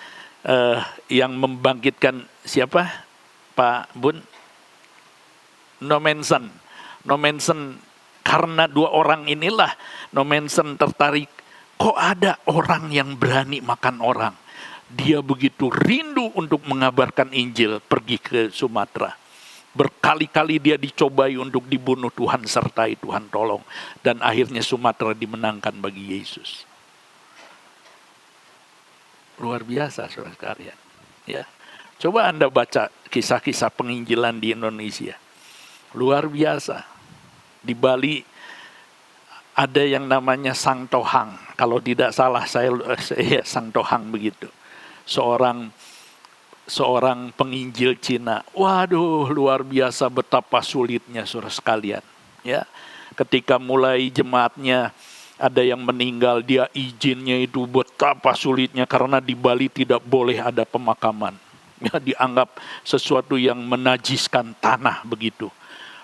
yang membangkitkan siapa? Pak Bun? Nomensen. Karena 2 orang inilah Nomensen tertarik. Kok ada orang yang berani makan orang? Dia begitu rindu untuk mengabarkan Injil, pergi ke Sumatera. Berkali-kali dia dicobai untuk dibunuh, Tuhan sertai, Tuhan tolong. Dan akhirnya Sumatera dimenangkan bagi Yesus. Luar biasa saudara sekalian. Ya. Coba Anda baca kisah-kisah penginjilan di Indonesia. Luar biasa. Di Bali ada yang namanya Sang Tohang. Kalau tidak salah saya Sang Tohang begitu. Seorang penginjil Cina. Waduh, luar biasa betapa sulitnya saudara sekalian. Ya, ketika mulai jemaatnya ada yang meninggal, dia izinnya itu betapa sulitnya karena di Bali tidak boleh ada pemakaman. Ya, dianggap sesuatu yang menajiskan tanah begitu.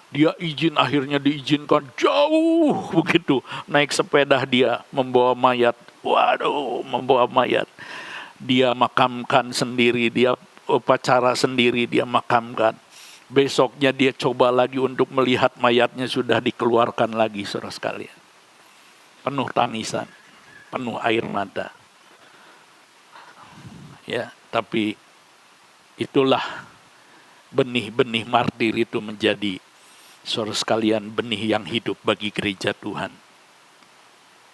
Dia izin, akhirnya diizinkan jauh begitu. Naik sepeda dia membawa mayat. Waduh, membawa mayat. Dia makamkan sendiri, dia upacara sendiri, dia makamkan. Besoknya dia coba lagi untuk melihat mayatnya sudah dikeluarkan lagi, saudara sekalian. Penuh tangisan, penuh air mata. Ya, tapi itulah benih-benih martir itu menjadi, saudara sekalian, benih yang hidup bagi gereja Tuhan.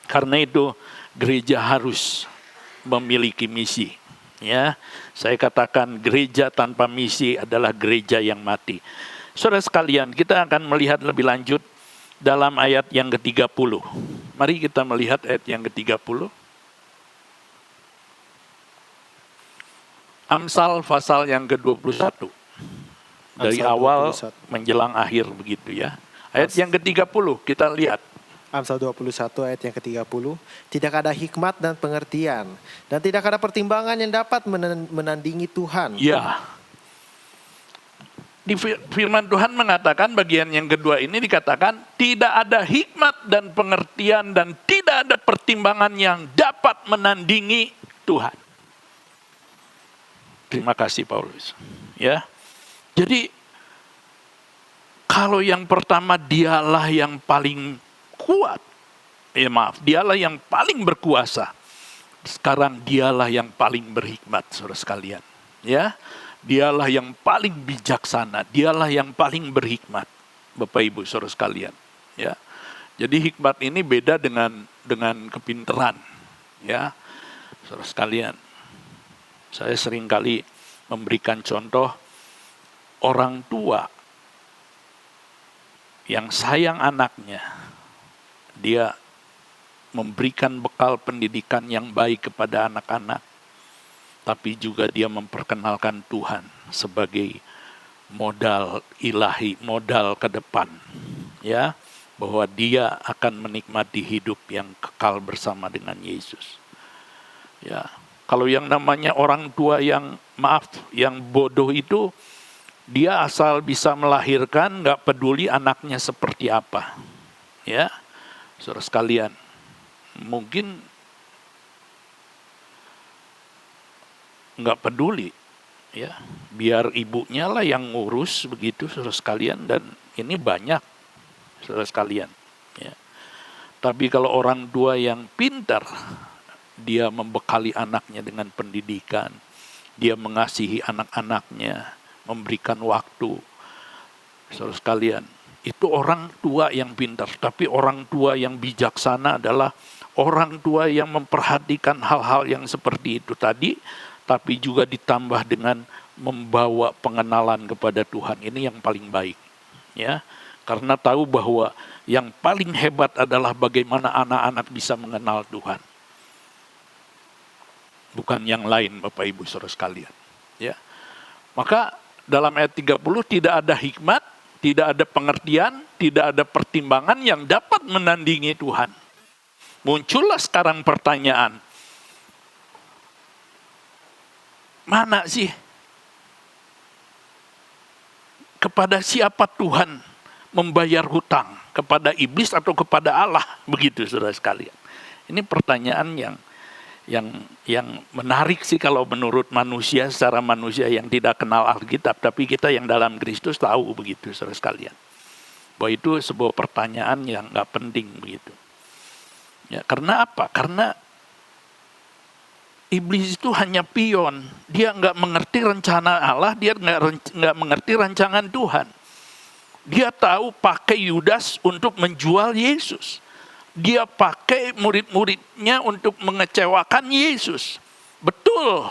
Karena itu gereja harus memiliki misi. Ya, saya katakan gereja tanpa misi adalah gereja yang mati. Saudara sekalian, kita akan melihat lebih lanjut dalam ayat yang ke-30. Mari kita melihat ayat yang ke-30. Amsal pasal yang ke-21. Dari awal menjelang akhir begitu ya. Ayat yang ke-30 kita lihat. Amsal 21 ayat yang ke-30. Tidak ada hikmat dan pengertian. Dan tidak ada pertimbangan yang dapat menandingi Tuhan. Ya. Di firman Tuhan mengatakan bagian yang kedua ini dikatakan tidak ada hikmat dan pengertian dan tidak ada pertimbangan yang dapat menandingi Tuhan. Terima kasih Paulus. Ya. Jadi kalau yang pertama dialah yang paling kuat. Dialah yang paling berkuasa. Sekarang dialah yang paling berhikmat, saudara sekalian. Ya, dialah yang paling bijaksana, dialah yang paling berhikmat, Bapak Ibu, saudara sekalian. Ya, jadi hikmat ini beda dengan kepintaran. Ya, saudara sekalian. Saya seringkali memberikan contoh orang tua yang sayang anaknya. Dia memberikan bekal pendidikan yang baik kepada anak-anak, tapi juga dia memperkenalkan Tuhan sebagai modal ilahi, modal ke depan, ya, bahwa dia akan menikmati hidup yang kekal bersama dengan Yesus. Ya, kalau yang namanya orang tua yang yang bodoh itu, dia asal bisa melahirkan, nggak peduli anaknya seperti apa. Ya, saudara sekalian, mungkin nggak peduli, ya, biar ibunya lah yang ngurus begitu, saudara sekalian, dan ini banyak, saudara sekalian. Ya. Tapi kalau orang tua yang pintar, dia membekali anaknya dengan pendidikan, dia mengasihi anak-anaknya, memberikan waktu. Saudara sekalian, itu orang tua yang pintar. Tapi orang tua yang bijaksana adalah orang tua yang memperhatikan hal-hal yang seperti itu tadi, tapi juga ditambah dengan membawa pengenalan kepada Tuhan. Ini yang paling baik. Ya, karena tahu bahwa yang paling hebat adalah bagaimana anak-anak bisa mengenal Tuhan. Bukan yang lain, Bapak Ibu Saudara sekalian. Ya. Maka dalam ayat 30 tidak ada hikmat, tidak ada pengertian, tidak ada pertimbangan yang dapat menandingi Tuhan. Muncullah sekarang pertanyaan, mana sih? Kepada siapa Tuhan membayar hutang? Kepada iblis atau kepada Allah? Begitu saudara sekalian. Ini pertanyaan yang menarik sih kalau menurut manusia, secara manusia yang tidak kenal Alkitab. Tapi kita yang dalam Kristus tahu begitu saudara sekalian. Bahwa itu sebuah pertanyaan yang gak penting begitu. Ya, karena apa? Karena iblis itu hanya pion. Dia nggak mengerti rencana Allah, dia nggak mengerti rancangan Tuhan. Dia tahu pakai Yudas untuk menjual Yesus. Dia pakai murid-muridnya untuk mengecewakan Yesus. Betul,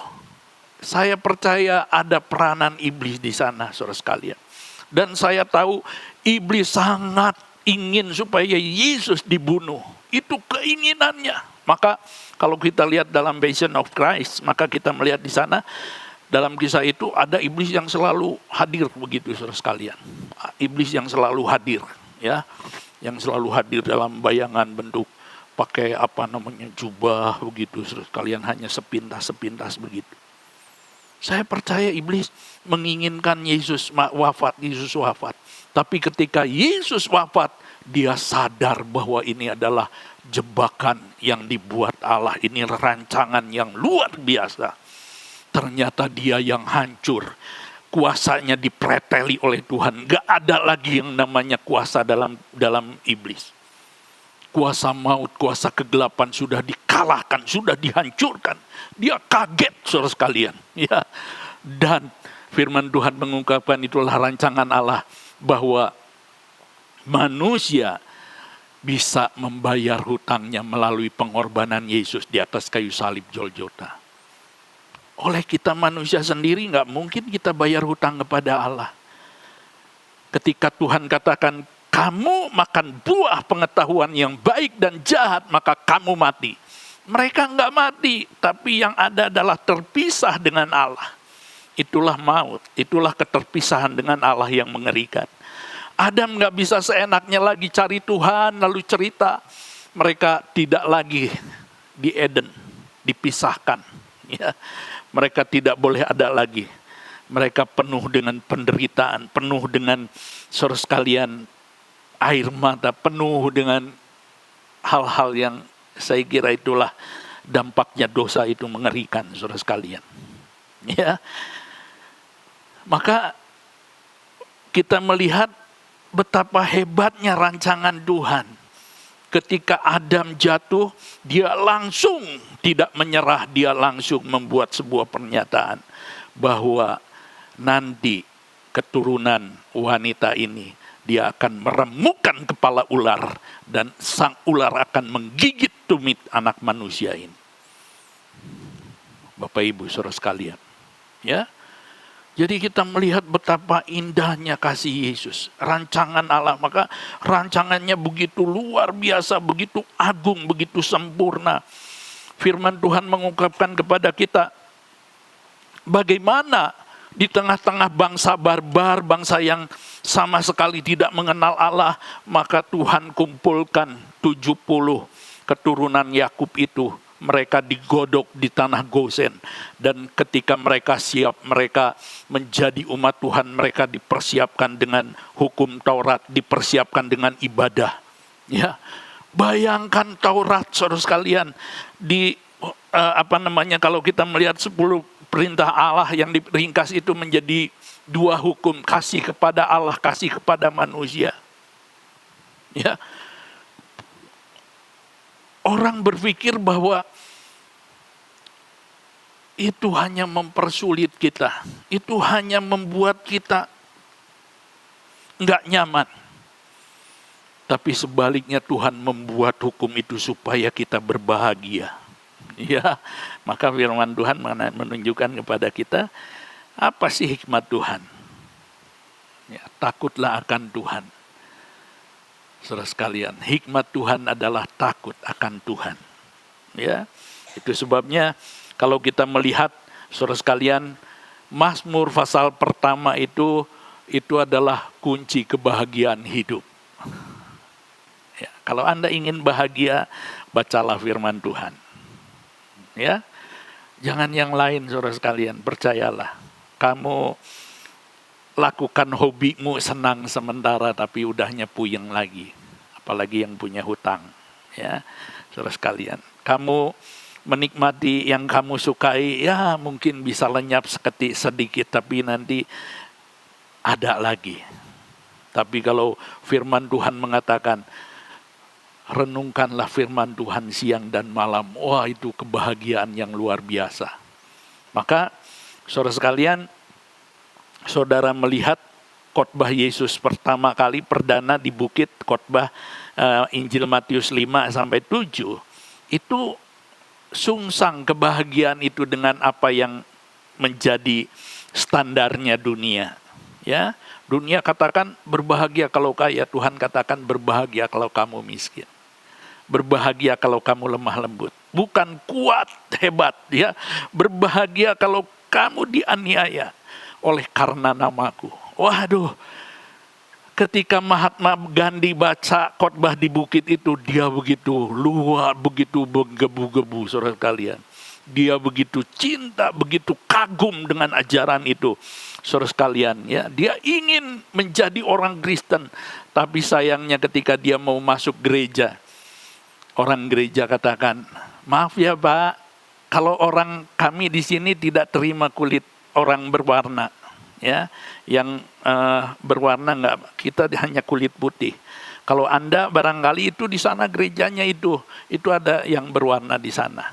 saya percaya ada peranan iblis di sana, saudara sekalian. Dan saya tahu iblis sangat ingin supaya Yesus dibunuh. Itu keinginannya. Maka kalau kita lihat dalam Passion of Christ, maka kita melihat di sana dalam kisah itu ada iblis yang selalu hadir begitu saudara sekalian. Iblis yang selalu hadir, ya, yang selalu hadir dalam bayangan bentuk pakai jubah begitu saudara sekalian, hanya sepintas begitu. Saya percaya iblis menginginkan Yesus wafat. Tapi ketika Yesus wafat, dia sadar bahwa ini adalah jebakan yang dibuat Allah. Ini rancangan yang luar biasa. Ternyata dia yang hancur. Kuasanya dipreteli oleh Tuhan. Gak ada lagi yang namanya kuasa dalam iblis. Kuasa maut, kuasa kegelapan sudah dikalahkan, sudah dihancurkan. Dia kaget saudara sekalian. Ya. Dan firman Tuhan mengungkapkan itulah rancangan Allah. Bahwa manusia bisa membayar hutangnya melalui pengorbanan Yesus di atas kayu salib Golgota. Oleh kita manusia sendiri gak mungkin kita bayar hutang kepada Allah. Ketika Tuhan katakan, kamu makan buah pengetahuan yang baik dan jahat, maka kamu mati. Mereka gak mati, tapi yang ada adalah terpisah dengan Allah. Itulah maut, itulah keterpisahan dengan Allah yang mengerikan. Adam gak bisa seenaknya lagi cari Tuhan lalu cerita. Mereka tidak lagi di Eden, dipisahkan. Ya. Mereka tidak boleh ada lagi. Mereka penuh dengan penderitaan, penuh dengan saudara sekalian air mata, penuh dengan hal-hal yang saya kira itulah dampaknya dosa itu mengerikan saudara sekalian. Ya. Maka kita melihat betapa hebatnya rancangan Tuhan. Ketika Adam jatuh, dia langsung tidak menyerah, dia langsung membuat sebuah pernyataan bahwa nanti keturunan wanita ini dia akan meremukkan kepala ular dan sang ular akan menggigit tumit anak manusia ini. Bapak Ibu saudara sekalian, ya. Jadi kita melihat betapa indahnya kasih Yesus. Rancangan Allah, maka rancangannya begitu luar biasa, begitu agung, begitu sempurna. Firman Tuhan mengungkapkan kepada kita, bagaimana di tengah-tengah bangsa barbar, bangsa yang sama sekali tidak mengenal Allah, maka Tuhan kumpulkan 70 keturunan Yakub itu mereka digodok di tanah Gosen. Dan ketika mereka siap, mereka menjadi umat Tuhan, mereka dipersiapkan dengan hukum Taurat, dipersiapkan dengan ibadah. Ya, bayangkan Taurat, saudara sekalian, kalau kita melihat 10 perintah Allah yang diringkas itu menjadi 2 hukum, kasih kepada Allah, kasih kepada manusia. Ya. Orang berpikir bahwa itu hanya mempersulit kita, itu hanya membuat kita nggak nyaman. Tapi sebaliknya Tuhan membuat hukum itu supaya kita berbahagia. Ya, maka firman Tuhan menunjukkan kepada kita, apa sih hikmat Tuhan? Ya, takutlah akan Tuhan. Saudara sekalian, hikmat Tuhan adalah takut akan Tuhan. Ya, itu sebabnya kalau kita melihat, saudara sekalian, Mazmur pasal pertama itu adalah kunci kebahagiaan hidup. Ya, kalau Anda ingin bahagia, bacalah firman Tuhan. Ya, jangan yang lain, saudara sekalian, percayalah. Kamu lakukan hobimu senang sementara, tapi udahnya puyeng lagi. Apalagi yang punya hutang. Ya, saudara sekalian, kamu menikmati yang kamu sukai, ya mungkin bisa lenyap sedikit, tapi nanti ada lagi. Tapi kalau firman Tuhan mengatakan, renungkanlah firman Tuhan siang dan malam. Wah, itu kebahagiaan yang luar biasa. Maka saudara sekalian, saudara melihat khotbah Yesus pertama kali perdana di bukit, khotbah Injil Matius 5-7, itu sungsang kebahagiaan itu dengan apa yang menjadi standarnya dunia. Ya, dunia katakan berbahagia kalau kaya, Tuhan katakan berbahagia kalau kamu miskin. Berbahagia kalau kamu lemah lembut. Bukan kuat, hebat. Ya, berbahagia kalau kamu dianiaya oleh karena namaku. Waduh, ketika Mahatma Gandhi baca khotbah di bukit itu, dia begitu luar, begitu menggebu-gebu, saudara sekalian. Dia begitu cinta, begitu kagum dengan ajaran itu, saudara sekalian. Ya, dia ingin menjadi orang Kristen, tapi sayangnya ketika dia mau masuk gereja, orang gereja katakan, maaf ya Pak, kalau orang kami di sini tidak terima kulit orang berwarna, ya, yang berwarna enggak, kita hanya kulit putih. Kalau Anda barangkali itu di sana gerejanya itu ada yang berwarna di sana.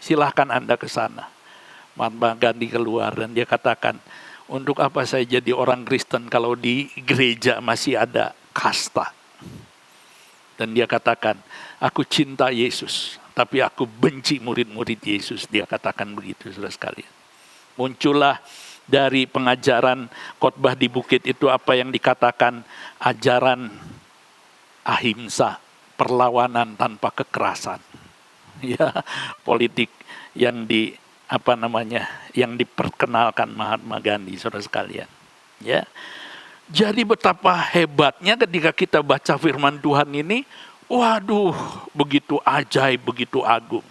Silahkan Anda ke sana. Mahatma Gandhi keluar dan dia katakan, untuk apa saya jadi orang Kristen kalau di gereja masih ada kasta? Dan dia katakan, aku cinta Yesus, tapi aku benci murid-murid Yesus. Dia katakan begitu, saudara sekalian. Muncullah dari pengajaran khotbah di bukit itu apa yang dikatakan ajaran ahimsa, perlawanan tanpa kekerasan. Ya, politik yang yang diperkenalkan Mahatma Gandhi, saudara sekalian. Ya. Jadi betapa hebatnya ketika kita baca firman Tuhan ini, waduh, begitu ajaib, begitu agung.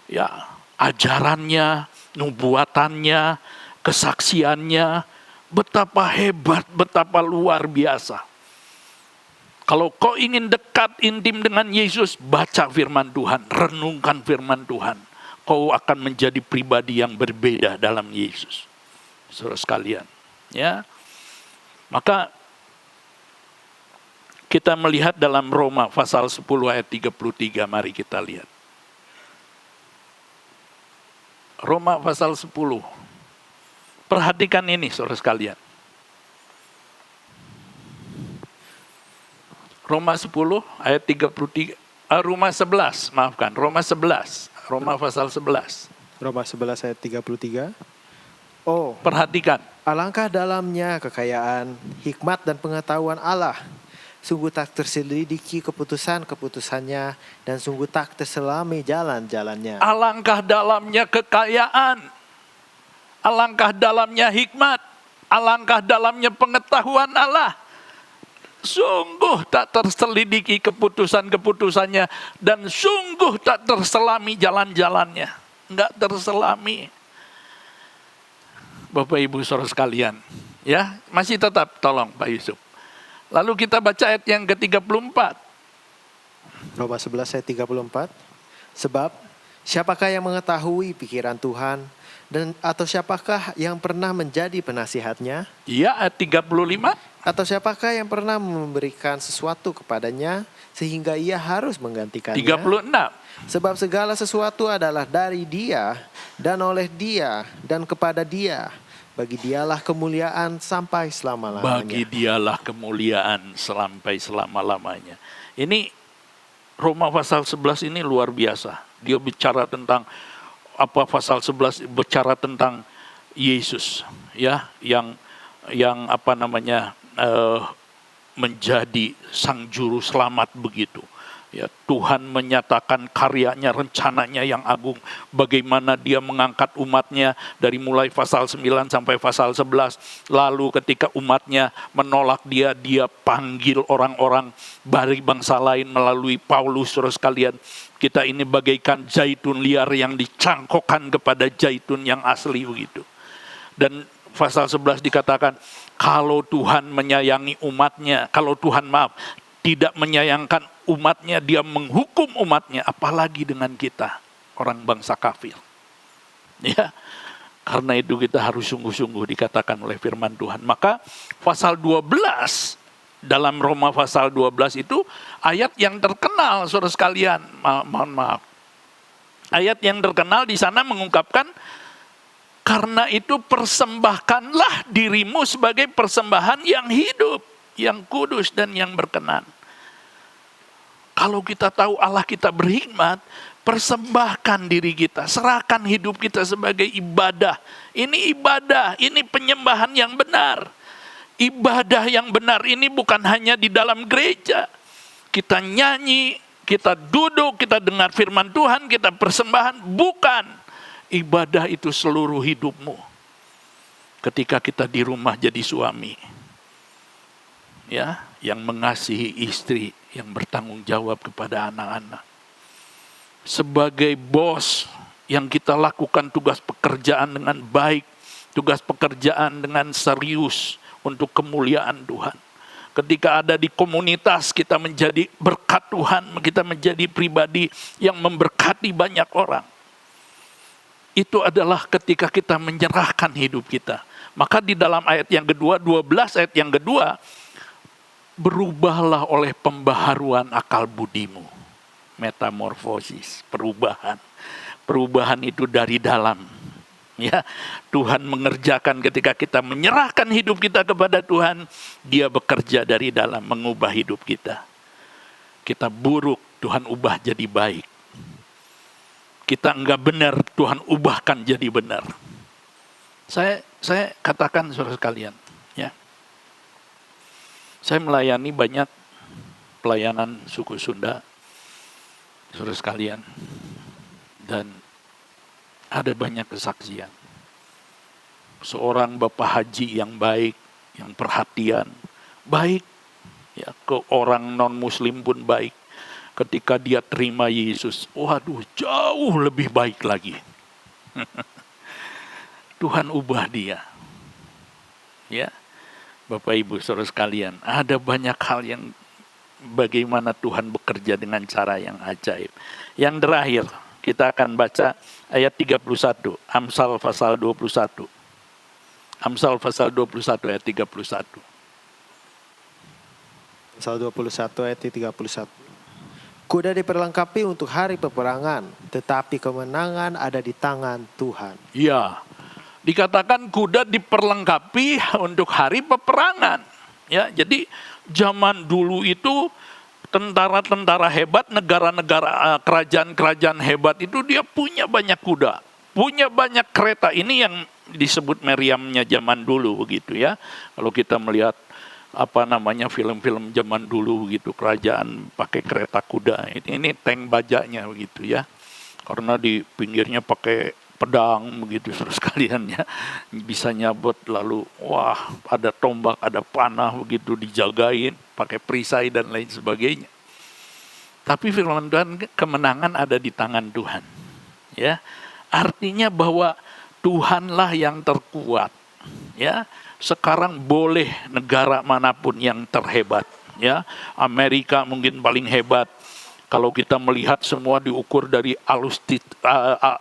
Ya, ajarannya, nubuatannya, kesaksiannya, betapa hebat, betapa luar biasa. Kalau kau ingin dekat intim dengan Yesus, baca firman Tuhan, renungkan firman Tuhan. Kau akan menjadi pribadi yang berbeda dalam Yesus. Saudara sekalian, ya. Maka kita melihat dalam Roma pasal 10 ayat 33, mari kita lihat. Roma pasal 10. Perhatikan ini, saudara sekalian. Roma 10 ayat 33, Roma 11, maafkan, Roma 11, Roma pasal 11. Roma 11 ayat 33. Oh, perhatikan. Alangkah dalamnya kekayaan, hikmat dan pengetahuan Allah. Sungguh tak terselidiki keputusan-keputusannya dan sungguh tak terselami jalan-jalannya. Alangkah dalamnya kekayaan, alangkah dalamnya hikmat, alangkah dalamnya pengetahuan Allah. sungguh tak terselidiki keputusan-keputusannya, dan sungguh tak terselami jalan-jalannya. Enggak terselami. Bapak Ibu Saudara sekalian, ya, masih tetap tolong Pak Yusuf. Lalu kita baca ayat yang ke-34. Roma 11 ayat 34. Sebab siapakah yang mengetahui pikiran Tuhan, dan atau siapakah yang pernah menjadi penasihatnya? Iya, ayat 35. Atau siapakah yang pernah memberikan sesuatu kepadanya sehingga ia harus menggantikannya? 36. Sebab segala sesuatu adalah dari Dia dan oleh Dia dan kepada Dia. Bagi Dialah kemuliaan sampai selama-lamanya. Bagi Dialah kemuliaan sampai selama-lamanya. Ini Roma pasal 11 ini luar biasa. Dia bicara tentang pasal 11 bicara tentang Yesus, ya, yang menjadi sang juru selamat begitu. Ya, Tuhan menyatakan karyanya, rencananya yang agung. Bagaimana dia mengangkat umatnya dari mulai pasal 9 sampai pasal 11. Lalu ketika umatnya menolak dia, dia panggil orang-orang dari bangsa lain melalui Paulus. Saudara sekalian, kita ini bagaikan zaitun liar yang dicangkokkan kepada zaitun yang asli begitu. Dan pasal 11 dikatakan, kalau Tuhan menyayangi umatnya, kalau Tuhan tidak menyayangkan umatnya, dia menghukum umatnya, apalagi dengan kita, orang bangsa kafir. Ya, karena itu kita harus sungguh-sungguh dikatakan oleh firman Tuhan. Maka pasal 12, dalam Roma pasal 12 itu ayat yang terkenal, saudara sekalian, mohon maaf. Ayat yang terkenal di sana mengungkapkan, karena itu persembahkanlah dirimu sebagai persembahan yang hidup, yang kudus dan yang berkenan. Kalau kita tahu Allah kita berhikmat, persembahkan diri kita, serahkan hidup kita sebagai ibadah. Ini ibadah, ini penyembahan yang benar. Ibadah yang benar ini bukan hanya di dalam gereja. Kita nyanyi, kita duduk, kita dengar firman Tuhan, kita persembahan. Bukan. Ibadah itu seluruh hidupmu. Ketika kita di rumah jadi suami, ya, yang mengasihi istri, yang bertanggung jawab kepada anak-anak. Sebagai bos yang kita lakukan tugas pekerjaan dengan baik, tugas pekerjaan dengan serius untuk kemuliaan Tuhan. Ketika ada di komunitas, kita menjadi berkat Tuhan, kita menjadi pribadi yang memberkati banyak orang. Itu adalah ketika kita menyerahkan hidup kita. Maka di dalam ayat yang kedua, 12 ayat yang kedua, berubahlah oleh pembaharuan akal budimu. Metamorfosis, perubahan. Perubahan itu dari dalam. Ya, Tuhan mengerjakan ketika kita menyerahkan hidup kita kepada Tuhan, Dia bekerja dari dalam mengubah hidup kita. Kita buruk, Tuhan ubah jadi baik. Kita enggak benar, Tuhan ubahkan jadi benar. Saya katakan saudara sekalian, ya. Saya melayani banyak pelayanan suku Sunda, saudara sekalian, dan ada banyak kesaksian. Seorang bapak haji yang baik, yang perhatian, baik, ya, ke orang non-muslim pun baik. Ketika dia terima Yesus, waduh, jauh lebih baik lagi. Tuhan ubah dia. Ya. Bapak Ibu Saudara sekalian, ada banyak hal yang bagaimana Tuhan bekerja dengan cara yang ajaib. Yang terakhir, kita akan baca ayat 31, Amsal pasal 21. Amsal pasal 21 ayat 31. Amsal 21 ayat 31. Kuda diperlengkapi untuk hari peperangan, tetapi kemenangan ada di tangan Tuhan. Ya, dikatakan kuda diperlengkapi untuk hari peperangan. Ya, jadi zaman dulu itu tentara-tentara hebat, negara-negara, kerajaan-kerajaan hebat itu dia punya banyak kuda, punya banyak kereta. Ini yang disebut meriamnya zaman dulu begitu ya. Kalau kita melihat film-film zaman dulu begitu, kerajaan pakai kereta kuda. Ini tank bajanya begitu ya. Karena di pinggirnya pakai pedang begitu terus sekalian ya. Bisa nyabot lalu wah ada tombak, ada panah begitu dijagain pakai perisai dan lain sebagainya. Tapi firman Tuhan, kemenangan ada di tangan Tuhan. Ya. Artinya bahwa Tuhanlah yang terkuat. Ya. Sekarang boleh negara manapun yang terhebat. Ya. Amerika mungkin paling hebat. Kalau kita melihat semua diukur dari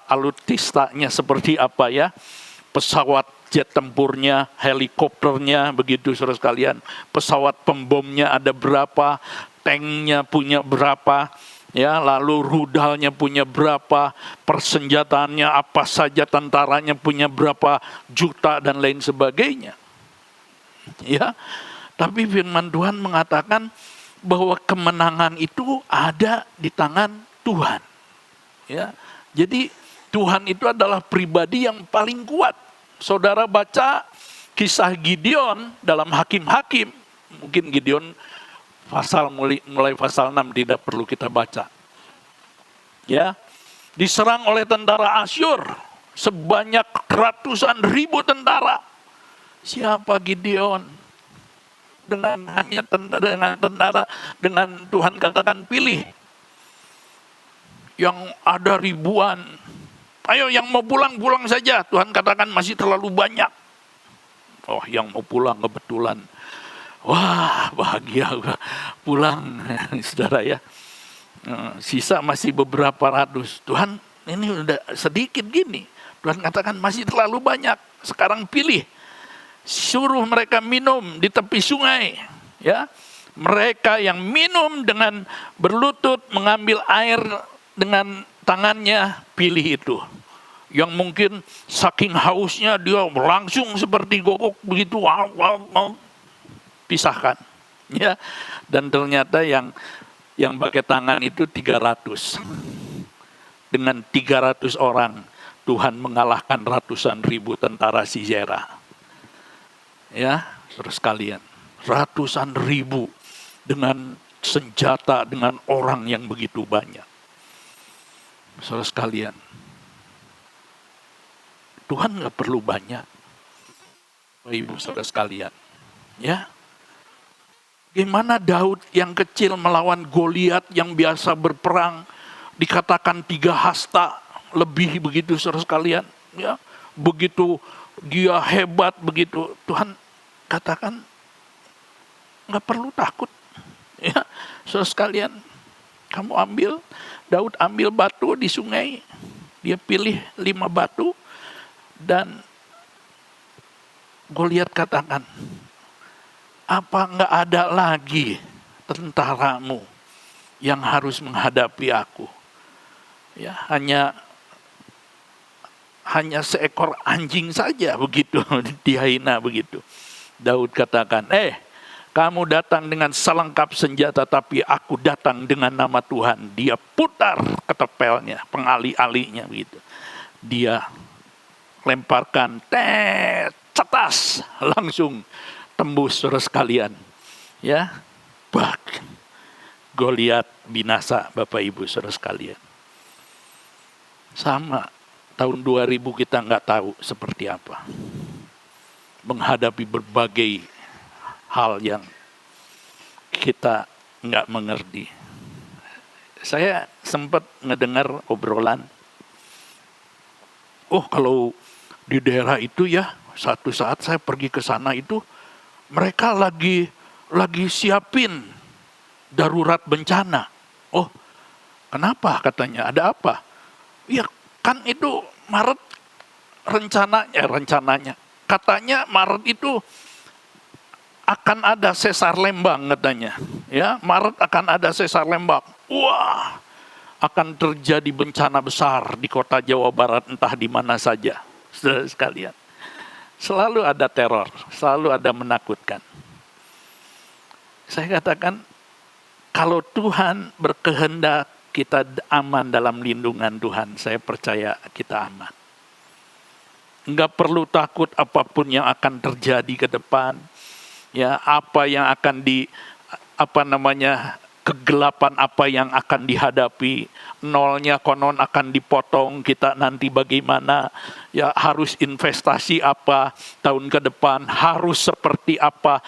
alutistanya seperti apa ya. Pesawat jet tempurnya, helikopternya, begitu saudara sekalian. Pesawat pembomnya ada berapa, tanknya punya berapa, ya, lalu rudalnya punya berapa, persenjataannya apa saja, tentaranya punya berapa juta dan lain sebagainya. Ya, tapi firman Tuhan mengatakan bahwa kemenangan itu ada di tangan Tuhan. Ya, jadi Tuhan itu adalah pribadi yang paling kuat. Saudara baca kisah Gideon dalam Hakim-Hakim, mungkin Gideon mulai pasal 6 tidak perlu kita baca. Ya, diserang oleh tentara Asyur sebanyak ratusan ribu tentara. Siapa Gideon? Dengan Tuhan katakan pilih. Yang ada ribuan. Ayo yang mau pulang saja. Tuhan katakan masih terlalu banyak. Oh, yang mau pulang kebetulan. Wah, bahagia pulang, saudara ya. Sisa masih beberapa ratus. Tuhan, ini udah sedikit gini. Tuhan katakan masih terlalu banyak. Sekarang pilih. Suruh mereka minum di tepi sungai. Ya, mereka yang minum dengan berlutut, mengambil air dengan tangannya, pilih itu. Yang mungkin saking hausnya dia langsung seperti gogok begitu, pisahkan, ya. Dan ternyata yang pakai tangan itu 300. Dengan 300 orang Tuhan mengalahkan ratusan ribu tentara Sisera. Ya, terus kalian, ratusan ribu dengan senjata, dengan orang yang begitu banyak. Saudara sekalian, Tuhan nggak perlu banyak. Ibu saudara sekalian, ya. Gimana Daud yang kecil melawan Goliat yang biasa berperang, dikatakan 3 hasta lebih begitu saudara sekalian, ya. Begitu dia hebat begitu, Tuhan katakan nggak perlu takut, ya. Saudara sekalian, kamu Daud ambil batu di sungai, dia pilih 5 batu, dan Goliat katakan, apa nggak ada lagi tentaramu yang harus menghadapi aku? Ya, hanya seekor anjing saja begitu dia hina begitu. Daud katakan, kamu datang dengan selengkap senjata, tapi aku datang dengan nama Tuhan. Dia putar ketepelnya, pengali-alinya begitu. Dia lemparkan, cetas, langsung tembus saudara sekalian. Ya, Goliat binasa Bapak Ibu saudara sekalian. Sama, tahun 2000 kita nggak tahu seperti apa. Menghadapi berbagai hal yang kita nggak mengerti. Saya sempat ngedengar obrolan, kalau di daerah itu ya, satu saat saya pergi ke sana itu, mereka lagi siapin darurat bencana. Oh, kenapa katanya? Ada apa? Ya kan itu Maret rencananya. Katanya Maret itu akan ada sesar Lembang katanya. Ya, Maret akan ada sesar Lembang. Wah, akan terjadi bencana besar di kota Jawa Barat, entah di mana saja. Saudara sekalian, selalu ada teror, selalu ada menakutkan. Saya katakan, kalau Tuhan berkehendak kita aman dalam lindungan Tuhan, saya percaya kita aman. Enggak perlu takut apapun yang akan terjadi ke depan. Ya, apa yang akan kegelapan apa yang akan dihadapi, nolnya konon akan dipotong, kita nanti bagaimana, ya harus investasi apa tahun ke depan, harus seperti apa,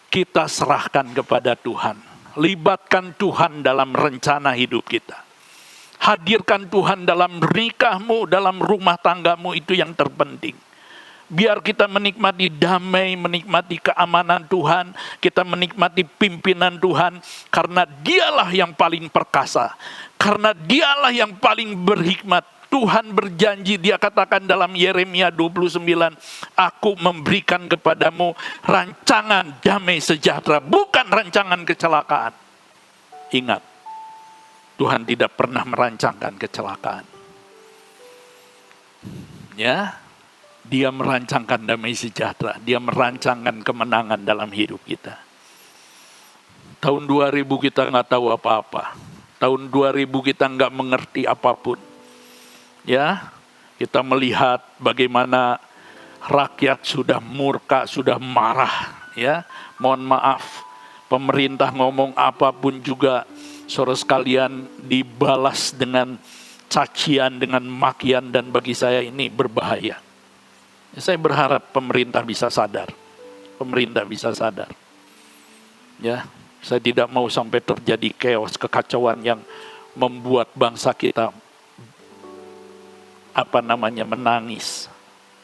kita serahkan kepada Tuhan. Libatkan Tuhan dalam rencana hidup kita. Hadirkan Tuhan dalam nikahmu, dalam rumah tanggamu, itu yang terpenting. Biar kita menikmati damai, menikmati keamanan Tuhan, kita menikmati pimpinan Tuhan, karena Dialah yang paling perkasa, karena Dialah yang paling berhikmat. Tuhan berjanji, Dia katakan dalam Yeremia 29, aku memberikan kepadamu rancangan damai sejahtera, bukan rancangan kecelakaan. Ingat, Tuhan tidak pernah merancangkan kecelakaan. Ya, Dia merancangkan damai sejahtera. Dia merancangkan kemenangan dalam hidup kita. Tahun 2000 kita nggak tahu apa-apa. Tahun 2000 kita nggak mengerti apapun. Ya, kita melihat bagaimana rakyat sudah murka, sudah marah. Ya, mohon maaf, pemerintah ngomong apapun juga, saudara sekalian, dibalas dengan cacian, dengan makian, dan bagi saya ini berbahaya. Saya berharap pemerintah bisa sadar. Pemerintah bisa sadar. Ya, saya tidak mau sampai terjadi chaos, kekacauan yang membuat bangsa kita menangis,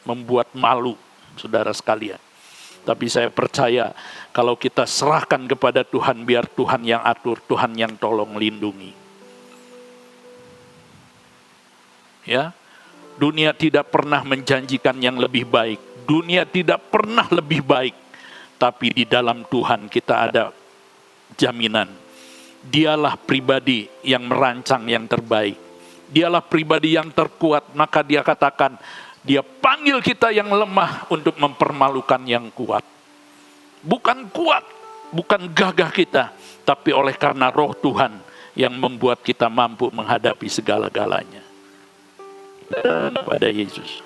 membuat malu, saudara sekalian. Tapi saya percaya kalau kita serahkan kepada Tuhan, biar Tuhan yang atur, Tuhan yang tolong lindungi. Ya. Dunia tidak pernah menjanjikan yang lebih baik. Dunia tidak pernah lebih baik. Tapi di dalam Tuhan kita ada jaminan. Dialah pribadi yang merancang yang terbaik. Dialah pribadi yang terkuat. Maka Dia katakan, Dia panggil kita yang lemah untuk mempermalukan yang kuat. Bukan kuat, bukan gagah kita. Tapi oleh karena Roh Tuhan yang membuat kita mampu menghadapi segala-galanya. Pada Yesus.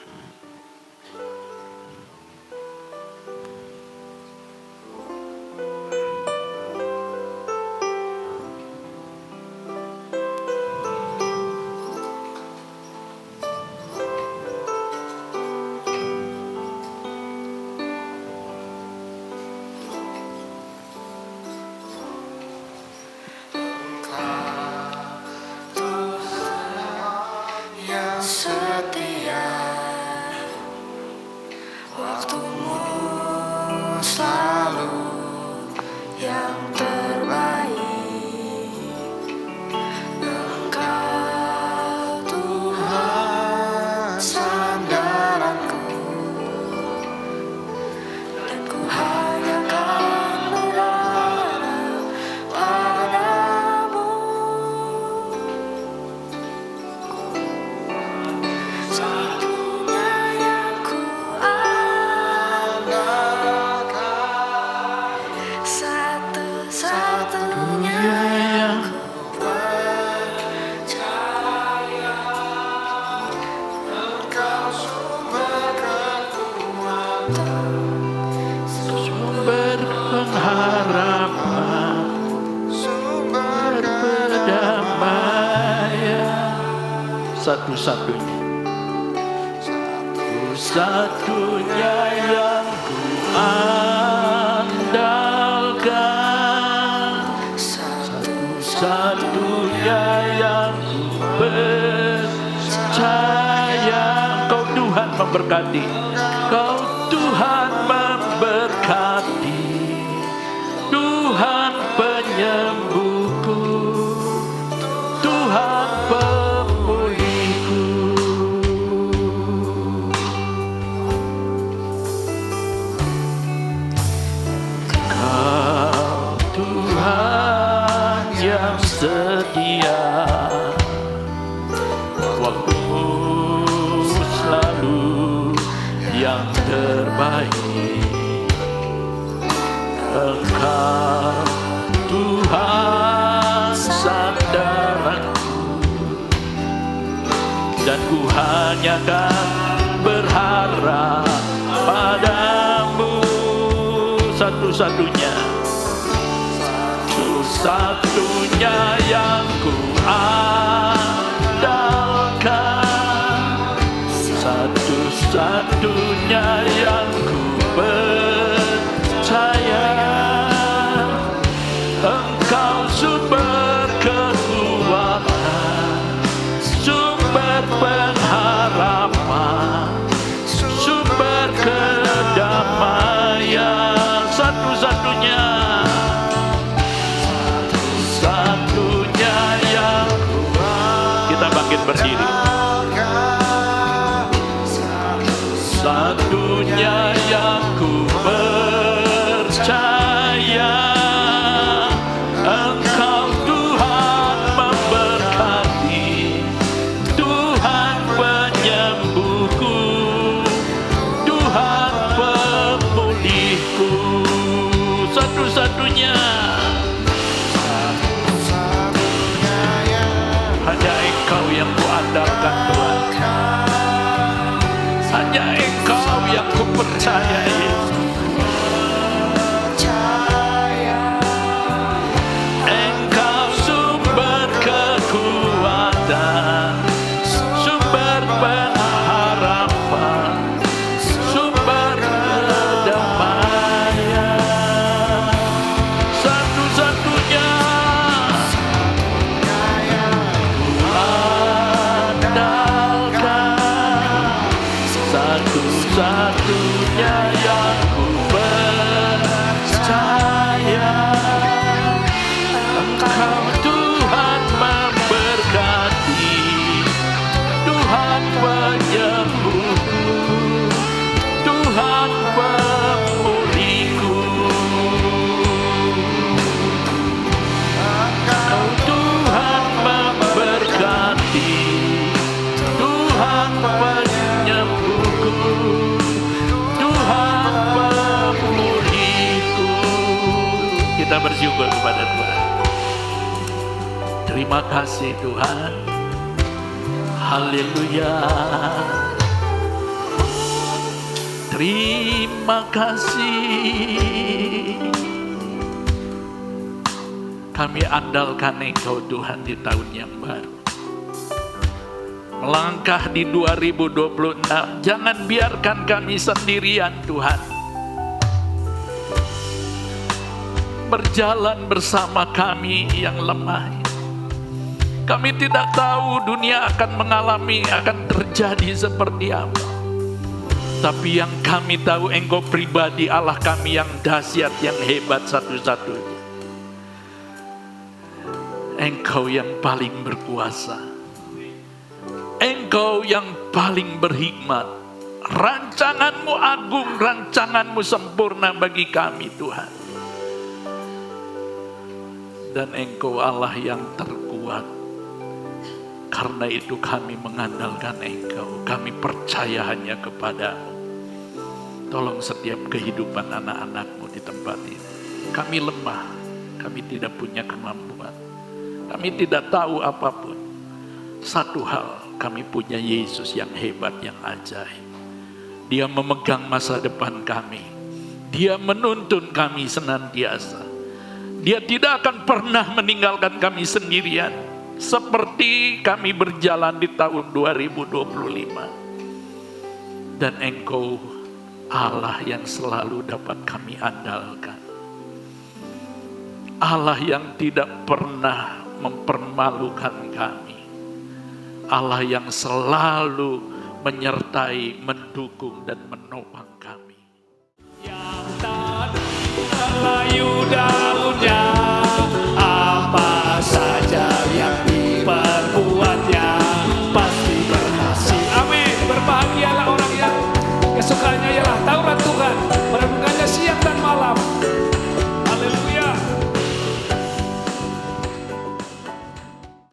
Setia, waktumu selalu yang terbaik. Engkau Tuhan sandaranku, dan ku hanya akan berharap padamu. Satunya yang ku andalkan, satu-satunya yang ku percaya. Engkau sumber kekuatan, Sumber pengharapan, sumber perdamaian, satu-satunya. Satu-satunya yang ku andalkan, satu-satunya yang ku percaya. Engkau Tuhan memberkati, Engkau Tuhan memberkati, Tuhan penyembuhku, Tuhan pemulihku. Kau Tuhan yang setia, waktumu selalu yang terbaik. Engkau Tuhan sandaranku, dan ku hanya akan berharap padamu. Satu-satunya, Satu-satunya yang ku andalkan, satu-satunya yang ku percaya. Engkau sumber kekuatan, sumber pengharapan, sumber kedamaian. Satu-satunya, satu-satunya yang kita bangkit berdiri. Satunya yang ku percaya, Engkau Tuhan memberkati, Tuhan penyembuhku, Tuhan pemulihku. Satu-satunya, hanya Engkau yang ku andalkan Tuhan. Hanya Engkau yang ku percaya, Yesus. Engkau sumber kekuatan, sumber pengharapan, sumber kedamaian. Satu-satunya ku andalkan, satu-satunya yang ku percaya. Engkau Tuhan memberkati, Tuhan penyembuhku, Tuhan pemulihku. Engkau Tuhan memberkati, Tuhan penyembuhku, Tuhan pemulihku. Kita bersyukur kepada Tuhan. Terima kasih Tuhan. Haleluya. Terima kasih. Kami andalkan Engkau Tuhan di tahun yang baru. Melangkah di 2026, jangan biarkan kami sendirian Tuhan. Berjalan bersama kami yang lemah. Kami tidak tahu dunia akan mengalami, akan terjadi seperti apa. Tapi yang kami tahu, Engkau pribadi Allah kami yang dahsyat, yang hebat satu-satunya. Engkau yang paling berkuasa. Engkau yang paling berhikmat. Rancangan-Mu agung, rancangan-Mu sempurna bagi kami Tuhan. Dan Engkau Allah yang terkuat. Karena itu kami mengandalkan Engkau. Kami percaya hanya kepada-Mu. Tolong setiap kehidupan anak-anak-Mu di tempat ini. Kami lemah. Kami tidak punya kemampuan. Kami tidak tahu apapun. Satu hal, kami punya Yesus yang hebat, yang ajaib. Dia memegang masa depan kami. Dia menuntun kami senantiasa. Dia tidak akan pernah meninggalkan kami sendirian. Seperti kami berjalan di tahun 2025. Dan Engkau Allah yang selalu dapat kami andalkan. Allah yang tidak pernah mempermalukan kami. Allah yang selalu menyertai, mendukung dan menopang kami.